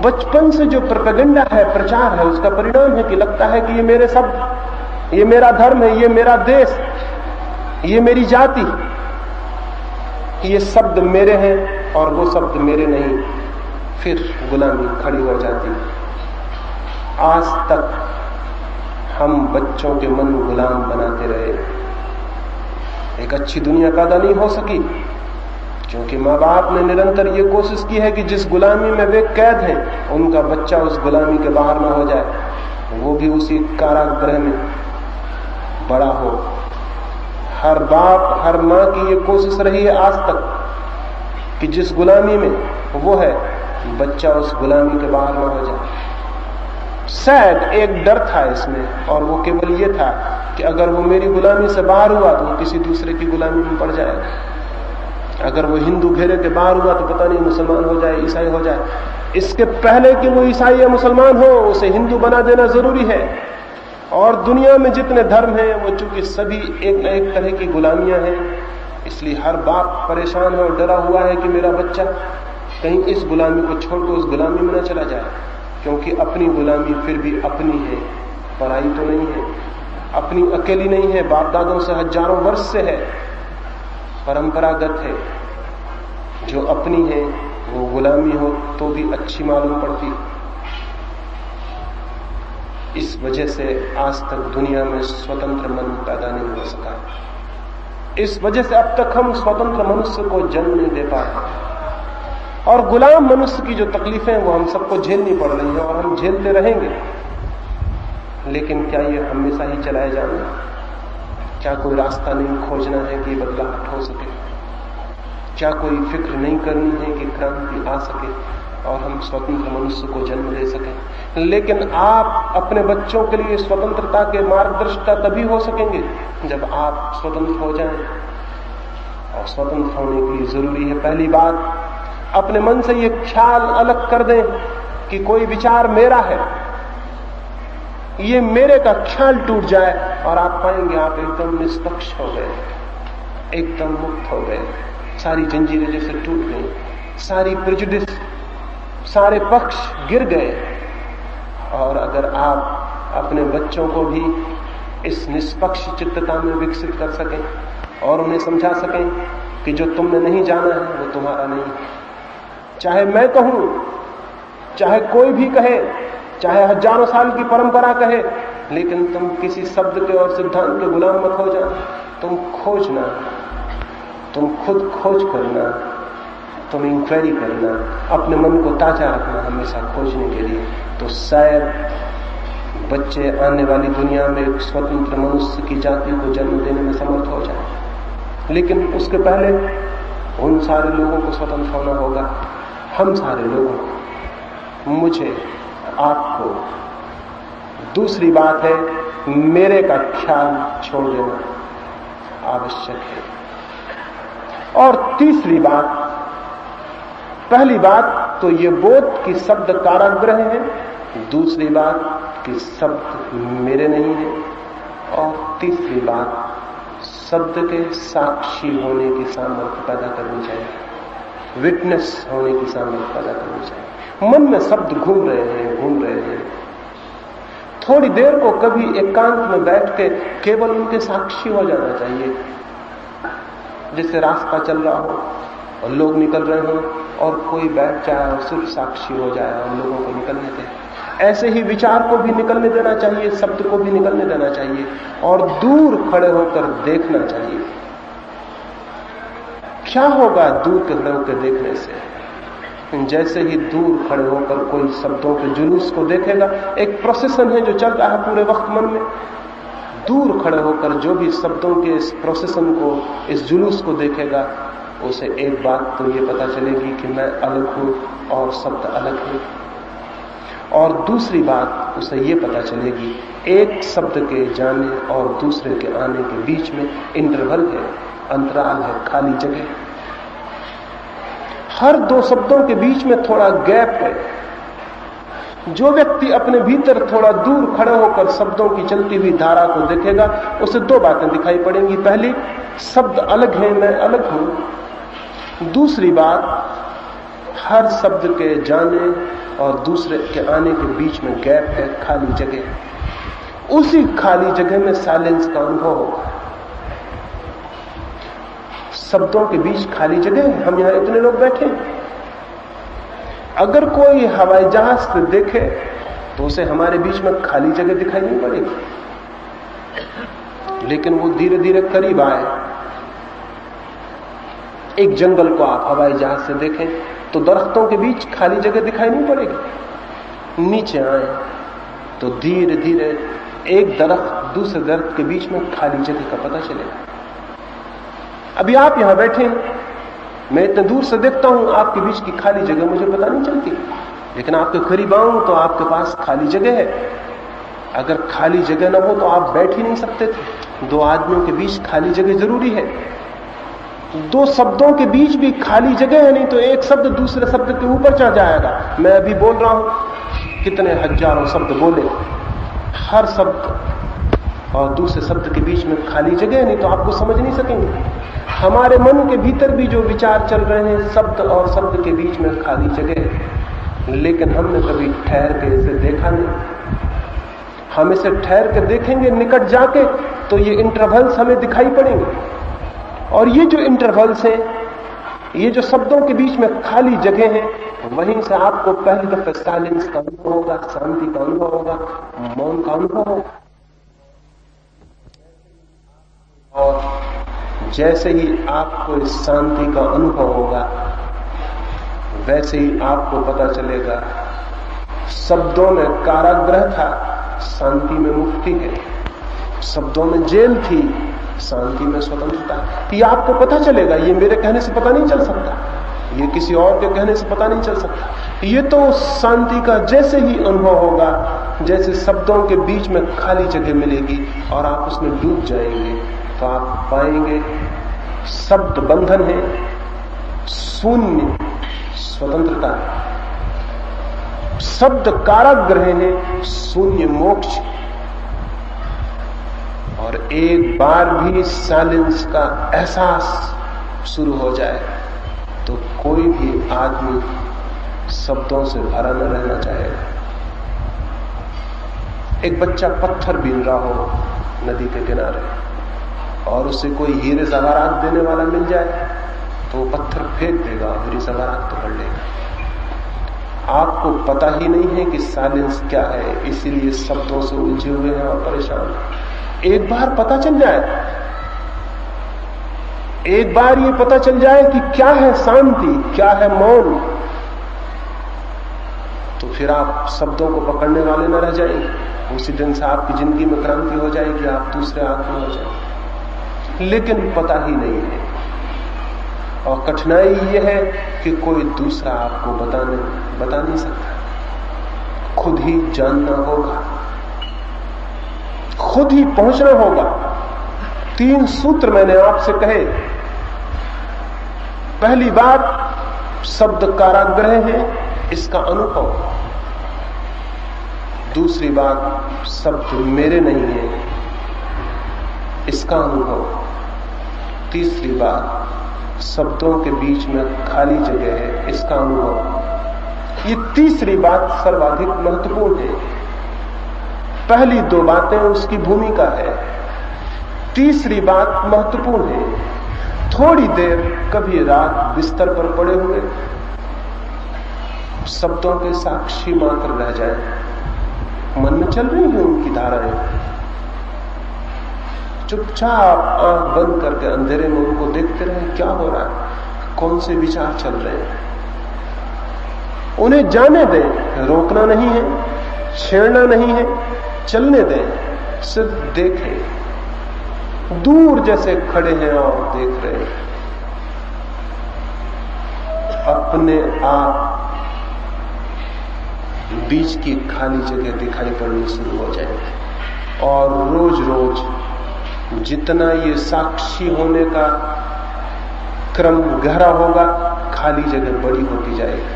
बचपन से जो प्रोपेगेंडा है, प्रचार है, उसका परिणाम है कि लगता है कि ये मेरे शब्द, ये मेरा धर्म है, ये मेरा देश, ये मेरी जाति, ये शब्द मेरे हैं और वो शब्द मेरे नहीं। फिर गुलामी खड़ी हो जाती। आज तक हम बच्चों के मन गुलाम बनाते रहे। एक अच्छी दुनिया पैदा नहीं हो सकी क्योंकि माँ बाप ने निरंतर ये कोशिश की है कि जिस गुलामी में वे कैद हैं उनका बच्चा उस गुलामी के बाहर ना हो जाए। वो भी उसी कारागृह में बड़ा हो। हर बाप हर माँ की ये कोशिश रही है आज तक कि जिस गुलामी में वो है बच्चा उस गुलामी के बाहर न हो जाए। शायद एक डर था इसमें, और वो केवल ये था कि अगर वो मेरी गुलामी से बाहर हुआ तो वो किसी दूसरे की गुलामी में पड़ जाएगा। अगर वो हिंदू घेरे के बाहर हुआ तो पता नहीं मुसलमान हो जाए, ईसाई हो जाए। इसके पहले कि वो ईसाई या मुसलमान हो उसे हिंदू बना देना जरूरी है। और दुनिया में जितने धर्म हैं वो चूंकि सभी एक न एक तरह की गुलामियां हैं, इसलिए हर बाप परेशान है और डरा हुआ है कि मेरा बच्चा कहीं इस गुलामी को छोड़कर उस गुलामी में न चला जाए, क्योंकि अपनी गुलामी फिर भी अपनी है, पराई तो नहीं है, अपनी अकेली नहीं है, बाप दादों से हजारों वर्ष से है, परंपरागत है। जो अपनी है वो गुलामी हो तो भी अच्छी मालूम पड़ती। इस वजह से आज तक दुनिया में स्वतंत्र मन पैदा नहीं हो सका। इस वजह से अब तक हम स्वतंत्र मनुष्य को जन्म नहीं दे पाए, और गुलाम मनुष्य की जो तकलीफें वो हम सबको झेलनी पड़ रही हैं और हम झेलते रहेंगे। लेकिन क्या ये हमेशा ही चलाए जाना? क्या कोई रास्ता नहीं खोजना है कि बदलाव हो सके? क्या कोई फिक्र नहीं करनी है कि क्रांति आ सके और हम स्वतंत्र मनुष्य को जन्म दे सकें? लेकिन आप अपने बच्चों के लिए स्वतंत्रता के मार्गदर्शिता तभी हो सकेंगे जब आप स्वतंत्र हो जाएं। और स्वतंत्र होने के लिए जरूरी है, पहली बात, अपने मन से ये ख्याल अलग कर दें कि कोई विचार मेरा है। ये मेरे का ख्याल टूट जाए और आप पाएंगे आप एकदम निष्पक्ष हो गए, एकदम मुक्त हो गए। सारी जंजीरें जैसे टूट गई, सारी प्रेजुडिस, सारे पक्ष गिर गए। और अगर आप अपने बच्चों को भी इस निष्पक्ष चित्तता में विकसित कर सकें और उन्हें समझा सकें कि जो तुमने नहीं जाना है वो तुम्हारा नहीं, चाहे मैं कहूं, चाहे कोई भी कहे, चाहे हजारों साल की परंपरा कहे, लेकिन तुम किसी शब्द के और सिद्धांत के गुलाम मत हो जाना। तुम खोजना, तुम खुद खोज करना, तुम इंक्वायरी करना, अपने मन को ताजा रखना हमेशा खोजने के लिए। तो शायद बच्चे आने वाली दुनिया में एक स्वतंत्र मनुष्य की जाति को जन्म देने में समर्थ हो जाए। लेकिन उसके पहले उन सारे लोगों को स्वतंत्र होना होगा, हम सारे लोगों को, मुझे, आपको। दूसरी बात है, मेरे का ख्याल छोड़ देना आवश्यक है। और तीसरी बात, पहली बात तो ये बोध कि शब्द कारागृह है, दूसरी बात कि शब्द मेरे नहीं है, और तीसरी बात शब्द के साक्षी होने की सामर्थ्य पैदा करनी चाहिए, विटनेस होने की सामर्थ्य पैदा करनी चाहिए। मन में शब्द घूम रहे हैं, थोड़ी देर को कभी एकांत में बैठ के केवल उनके साक्षी हो जाना चाहिए। जैसे रास्ता चल रहा हो और लोग निकल रहे हो और कोई बैठ जाए और सिर्फ साक्षी हो जाए और लोगों को निकलने दे। ऐसे ही विचार को भी निकलने देना चाहिए, शब्द को भी निकलने देना चाहिए, और दूर खड़े होकर देखना चाहिए। क्या होगा दूर खड़े होकर देखने से? जैसे ही दूर खड़े होकर कोई शब्दों के जुलूस को देखेगा, एक प्रोसेसन है जो चल रहा है पूरे वक्त मन में, दूर खड़े होकर जो भी शब्दों के इस प्रोसेसन को, इस जुलूस को देखेगा, उसे एक बात तो ये पता चलेगी कि मैं अलग हूं और शब्द अलग है। और दूसरी बात उसे ये पता चलेगी, एक शब्द के जाने और दूसरे के आने के बीच में इंटरवल है, अंतराल है, खाली जगह। हर दो शब्दों के बीच में थोड़ा गैप है। जो व्यक्ति अपने भीतर थोड़ा दूर खड़े होकर शब्दों की चलती हुई धारा को देखेगा, उसे दो बातें दिखाई पड़ेंगी। पहली, शब्द अलग है, मैं अलग हूं। दूसरी बात, हर शब्द के जाने और दूसरे के आने के बीच में गैप है, खाली जगह। उसी खाली जगह में साइलेंस का अनुभव होगा। शब्दों के बीच खाली जगह है, हम यहां इतने लोग बैठे। अगर कोई हवाई जहाज से देखे तो उसे हमारे बीच में खाली जगह दिखाई नहीं पड़ेगी, लेकिन वो धीरे धीरे करीब आए। एक जंगल को आप हवाई जहाज से देखें तो दरख्तों के बीच खाली जगह दिखाई नहीं पड़ेगी। नीचे आए तो धीरे धीरे एक दरख्त दूसरे दरख्त के बीच में खाली जगह का पता चलेगा। अभी आप यहां बैठे हैं, मैं इतने दूर से देखता हूं, आपके बीच की खाली जगह मुझे पता नहीं चलती, लेकिन आपके करीब आऊं तो आपके पास खाली जगह है। अगर खाली जगह ना हो तो आप बैठ ही नहीं सकते थे। दो आदमियों के बीच खाली जगह जरूरी है। दो शब्दों के बीच भी खाली जगह है, नहीं तो एक शब्द दूसरे शब्द के ऊपर चढ़ जाएगा। मैं अभी बोल रहा हूं, कितने हजारों शब्द बोले, हर शब्द और दूसरे शब्द के बीच में खाली जगह है, नहीं तो आपको समझ नहीं सकेंगे। हमारे मन के भीतर भी जो विचार चल रहे हैं, शब्द और शब्द के बीच में खाली जगह है, लेकिन हमने कभी ठहर के इसे देखा नहीं। हम इसे ठहर के देखेंगे निकट जाके तो ये इंटरवल्स हमें दिखाई पड़ेंगे, और ये जो इंटरवल्स हैं, ये जो शब्दों के बीच में खाली जगह है, वहीं से आपको पहली दफे साइलेंस का अनुभव होगा, शांति का अनुभव होगा, मौन का अनुभव होगा। और जैसे ही आपको इस शांति का अनुभव होगा, वैसे ही आपको पता चलेगा शब्दों में कारागृह था, शांति में मुक्ति है। शब्दों में जेल थी, शांति में स्वतंत्रता। ये आपको पता चलेगा। ये मेरे कहने से पता नहीं चल सकता, ये किसी और के कहने से पता नहीं चल सकता। ये तो शांति का जैसे ही अनुभव होगा, जैसे शब्दों के बीच में खाली जगह मिलेगी और आप उसमें डूब जाएंगे, तो आप पाएंगे शब्द बंधन है, शून्य स्वतंत्रता है। शब्द कारागृह है, शून्य मोक्ष। और एक बार भी साइलेंस का एहसास शुरू हो जाए तो कोई भी आदमी शब्दों से भरा न रहना चाहेगा। एक बच्चा पत्थर बीन रहा हो नदी के किनारे और उसे कोई हीरे जवाहरात देने वाला मिल जाए तो वो पत्थर फेंक देगा, हीरे जवाहरात पकड़ लेगा। आपको पता ही नहीं है कि साइलेंस क्या है, इसीलिए शब्दों से उलझे हुए हैं और परेशान। एक बार पता चल जाए, एक बार ये पता चल जाए कि क्या है शांति, क्या है मौन, तो फिर आप शब्दों को पकड़ने वाले न रह जाएंगे। उसी दिन से आपकी जिंदगी में क्रांति हो जाएगी, आप दूसरे आदमी हो जाएंगे। लेकिन पता ही नहीं है, और कठिनाई यह है कि कोई दूसरा आपको बता नहीं सकता। खुद ही जानना होगा, खुद ही पहुंचना होगा। 3 सूत्र मैंने आपसे कहे। पहली बात, शब्द कारागृह है, इसका अनुभव। दूसरी बात, शब्द मेरे नहीं है, इसका अनुभव। तीसरी बात, शब्दों के बीच में खाली जगह है, इसका अनुभव। ये तीसरी बात सर्वाधिक महत्वपूर्ण है। पहली 2 बातें उसकी भूमिका है, तीसरी बात महत्वपूर्ण है। थोड़ी देर कभी रात बिस्तर पर पड़े हुए शब्दों के साक्षी मात्र रह जाए, मन में चल रही है उनकी धाराएं, चुपचाप आंख बंद करके अंधेरे में उनको देखते रहे, क्या हो रहा है, कौन से विचार चल रहे हैं। उन्हें जाने दें, रोकना नहीं है, छेड़ना नहीं है, चलने दें, सिर्फ देखें। दूर जैसे खड़े हैं और देख रहे हैं, अपने आप बीच की खाली जगह दिखाई पड़नी शुरू हो जाएगी। और रोज रोज जितना ये साक्षी होने का क्रम गहरा होगा, खाली जगह बड़ी होती जाएगी।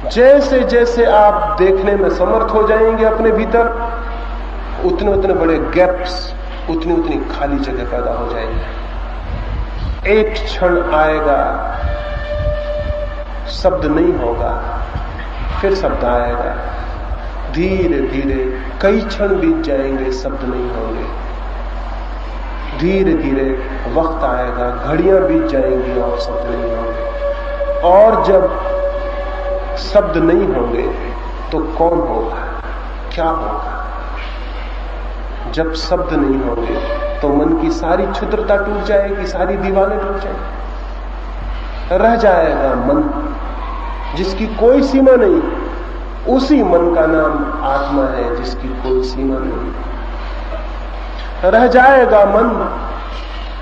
जैसे जैसे आप देखने में समर्थ हो जाएंगे अपने भीतर, उतने उतने बड़े गैप्स, उतनी उतनी खाली जगह पैदा हो जाएगी। एक क्षण आएगा, शब्द नहीं होगा, फिर शब्द आएगा। धीरे धीरे कई क्षण बीत जाएंगे, शब्द नहीं होंगे। धीरे धीरे वक्त आएगा, घड़ियां बीत जाएंगी और शब्द नहीं होंगे। और जब शब्द नहीं होंगे तो कौन होगा, क्या होगा? जब शब्द नहीं होंगे तो मन की सारी क्षुद्रता टूट जाएगी, सारी दीवारें टूट जाएगी। रह जाएगा मन जिसकी कोई सीमा नहीं, उसी मन का नाम आत्मा है जिसकी कोई सीमा नहीं। रह जाएगा मन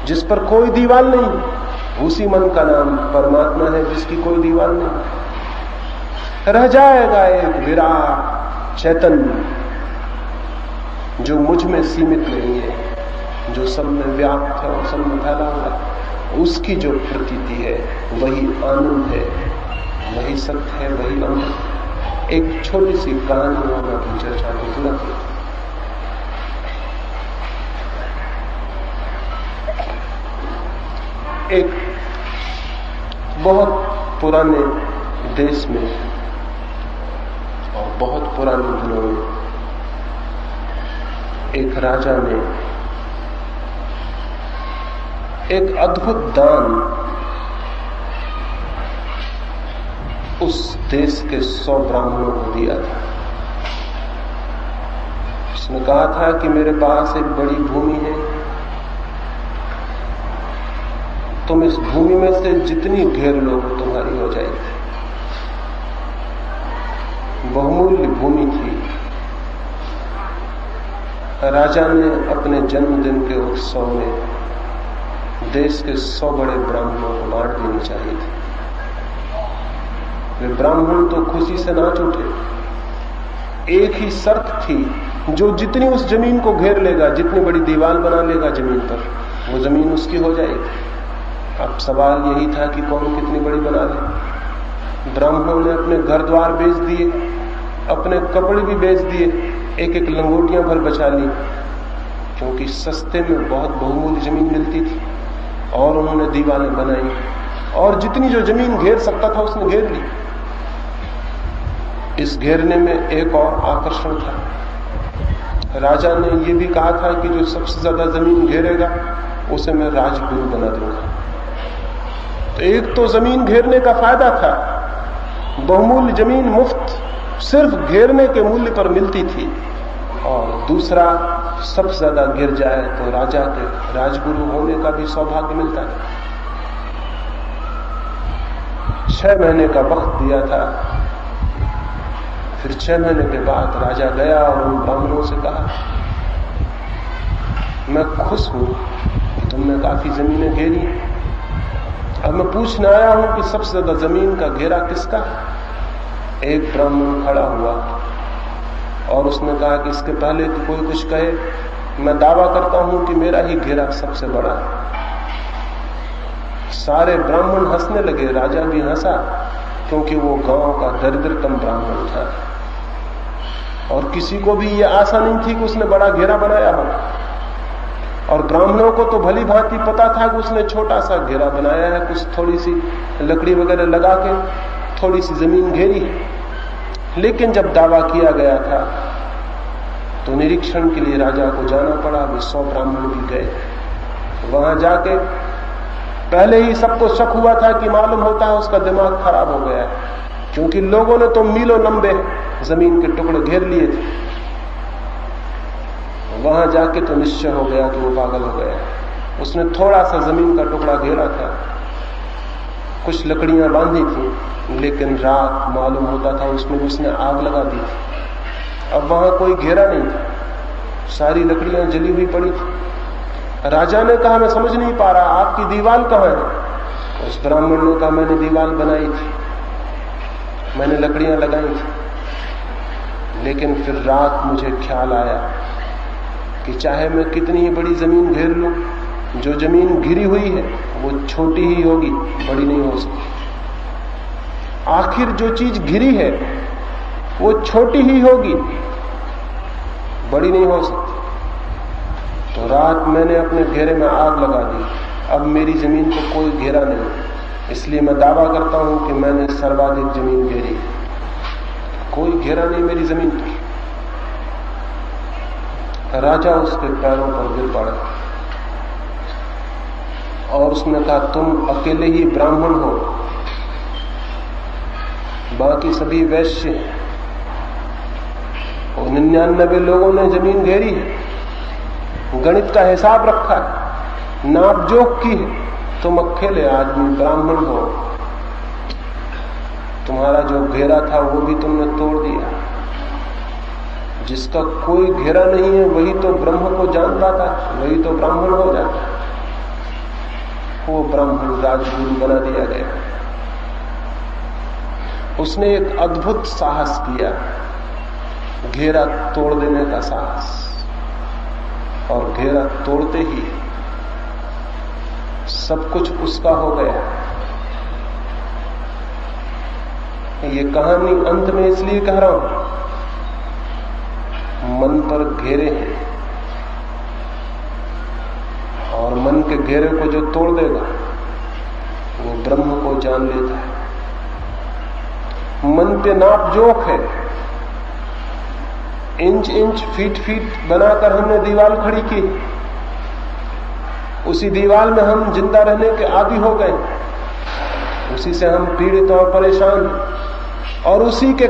जिस पर कोई दीवार नहीं, उसी मन का नाम परमात्मा है जिसकी कोई दीवार नहीं। रह जाएगा एक विराट चैतन्य जो मुझ में सीमित नहीं है, जो सब में व्याप्त है और सब में फैला हुआ है। उसकी जो प्रतीति है वही आनंद है, वही सत्य है, वही अमृत। एक छोटी सी कहानी में मैं अपनी चर्चा को पूरा किया। एक बहुत पुराने देश में और बहुत पुराने दिनों में एक राजा ने एक अद्भुत दान उस देश के 100 ब्राह्मणों को दिया था। उसने कहा था कि मेरे पास एक बड़ी भूमि है, तुम इस भूमि में से जितनी घेर लो वो तुम्हारी हो जाएगी। बहुमूल्य भूमि थी। राजा ने अपने जन्मदिन के उत्सव में देश के 100 बड़े ब्राह्मणों को बांट देनी चाहिए थी। वे ब्राह्मण तो खुशी से नाच उठे। एक ही शर्त थी, जो जितनी उस जमीन को घेर लेगा, जितनी बड़ी दीवार बना लेगा जमीन पर, वो जमीन उसकी हो जाएगी। अब सवाल यही था कि कौन कितनी बड़ी बना ले। ब्राह्मणों ने अपने घर द्वार बेच दिए, अपने कपड़े भी बेच दिए, एक एक लंगोटियां भर बचा ली, क्योंकि सस्ते में बहुत बहुमूल्य जमीन मिलती थी। और उन्होंने दीवारें बनाई और जितनी जो जमीन घेर सकता था उसने घेर ली। इस घेरने में एक और आकर्षण था। राजा ने यह भी कहा था कि जो सबसे ज्यादा जमीन घेरेगा उसे मैं राजगुरु बना दूंगा। तो एक तो जमीन घेरने का फायदा था, बहुमूल्य जमीन मुफ्त सिर्फ घेरने के मूल्य पर मिलती थी, और दूसरा सबसे ज्यादा गिर जाए तो राजा के राजगुरु होने का भी सौभाग्य मिलता है। 6 महीने का वक्त दिया था। फिर 6 महीने के बाद राजा गया और उन ब्राह्मणों से कहा, मैं खुश हूं कि तुमने काफी जमीनें घेरी, अब मैं पूछने आया हूं कि सबसे ज्यादा जमीन का घेरा किसका है। एक ब्राह्मण खड़ा हुआ और उसने कहा कि इसके पहले कि कोई कुछ कहे, मैं दावा करता हूं कि मेरा ही घेरा सबसे बड़ा है। सारे ब्राह्मण हंसने लगे, राजा भी हंसा, क्योंकि वो गांव का दरिद्रतम ब्राह्मण था और किसी को भी ये आशा नहीं थी कि उसने बड़ा घेरा बनाया हो। और ब्राह्मणों को तो भली भांति पता था कि उसने छोटा सा घेरा बनाया है, कुछ थोड़ी सी लकड़ी वगैरह लगा के थोड़ी सी जमीन घेरी। लेकिन जब दावा किया गया था तो निरीक्षण के लिए राजा को जाना पड़ा। वे 100 ब्राह्मण भी गए। वहां जाके पहले ही सबको शक हुआ था कि मालूम होता है उसका दिमाग खराब हो गया है, क्योंकि लोगों ने तो मीलों लंबे जमीन के टुकड़े घेर लिए थे। वहां जाके तो निश्चय हो गया कि वो पागल हो गया। उसने थोड़ा सा जमीन का टुकड़ा घेरा था, कुछ लकड़ियां बांधी थी, लेकिन रात मालूम होता था उसमें उसने आग लगा दी थी। अब वहां कोई घेरा नहीं था, सारी लकड़ियां जली हुई पड़ी थी। राजा ने कहा, मैं समझ नहीं पा रहा, आपकी दीवार कहां है? उस ब्राह्मण ने कहा, मैंने दीवार बनाई थी, मैंने लकड़ियां लगाई थी, लेकिन फिर रात मुझे ख्याल आया कि चाहे मैं कितनी ही बड़ी जमीन घेर लूं, जो जमीन घिरी हुई है वो छोटी ही होगी, बड़ी नहीं हो सकती। आखिर जो चीज घिरी है वो छोटी ही होगी, बड़ी नहीं हो सकती। तो रात मैंने अपने घेरे में आग लगा दी, अब मेरी जमीन को कोई घेरा नहीं, इसलिए मैं दावा करता हूं कि मैंने सर्वाधिक जमीन घेरी, कोई घेरा नहीं मेरी जमीन पर। राजा उसके पैरों पर गिर पड़ा और उसने कहा, तुम अकेले ही ब्राह्मण हो, बाकी सभी वैश्य हैं और 99 लोगों ने जमीन घेरी है, गणित का हिसाब रखा है, नाप जोख की है, तुम अकेले आदमी ब्राह्मण हो, तुम्हारा जो घेरा था वो भी तुमने तोड़ दिया। जिसका कोई घेरा नहीं है वही तो ब्रह्म को जान पाता, वही तो ब्राह्मण हो जाता। वो ब्राह्मण राजगुरु बना दिया गया। उसने एक अद्भुत साहस किया, घेरा तोड़ देने का साहस, और घेरा तोड़ते ही सब कुछ उसका हो गया। ये कहानी अंत में इसलिए कह रहा हूं, मन पर घेरे हैं और मन के घेरे को जो तोड़ देगा वो ब्रह्म को जान लेता है। मन पे नाप जोख है, इंच इंच फीट फीट बनाकर हमने दीवार खड़ी की। उसी दीवार में हम जिंदा रहने के आदी हो गए, उसी से हम पीड़ित और परेशान, और उसी के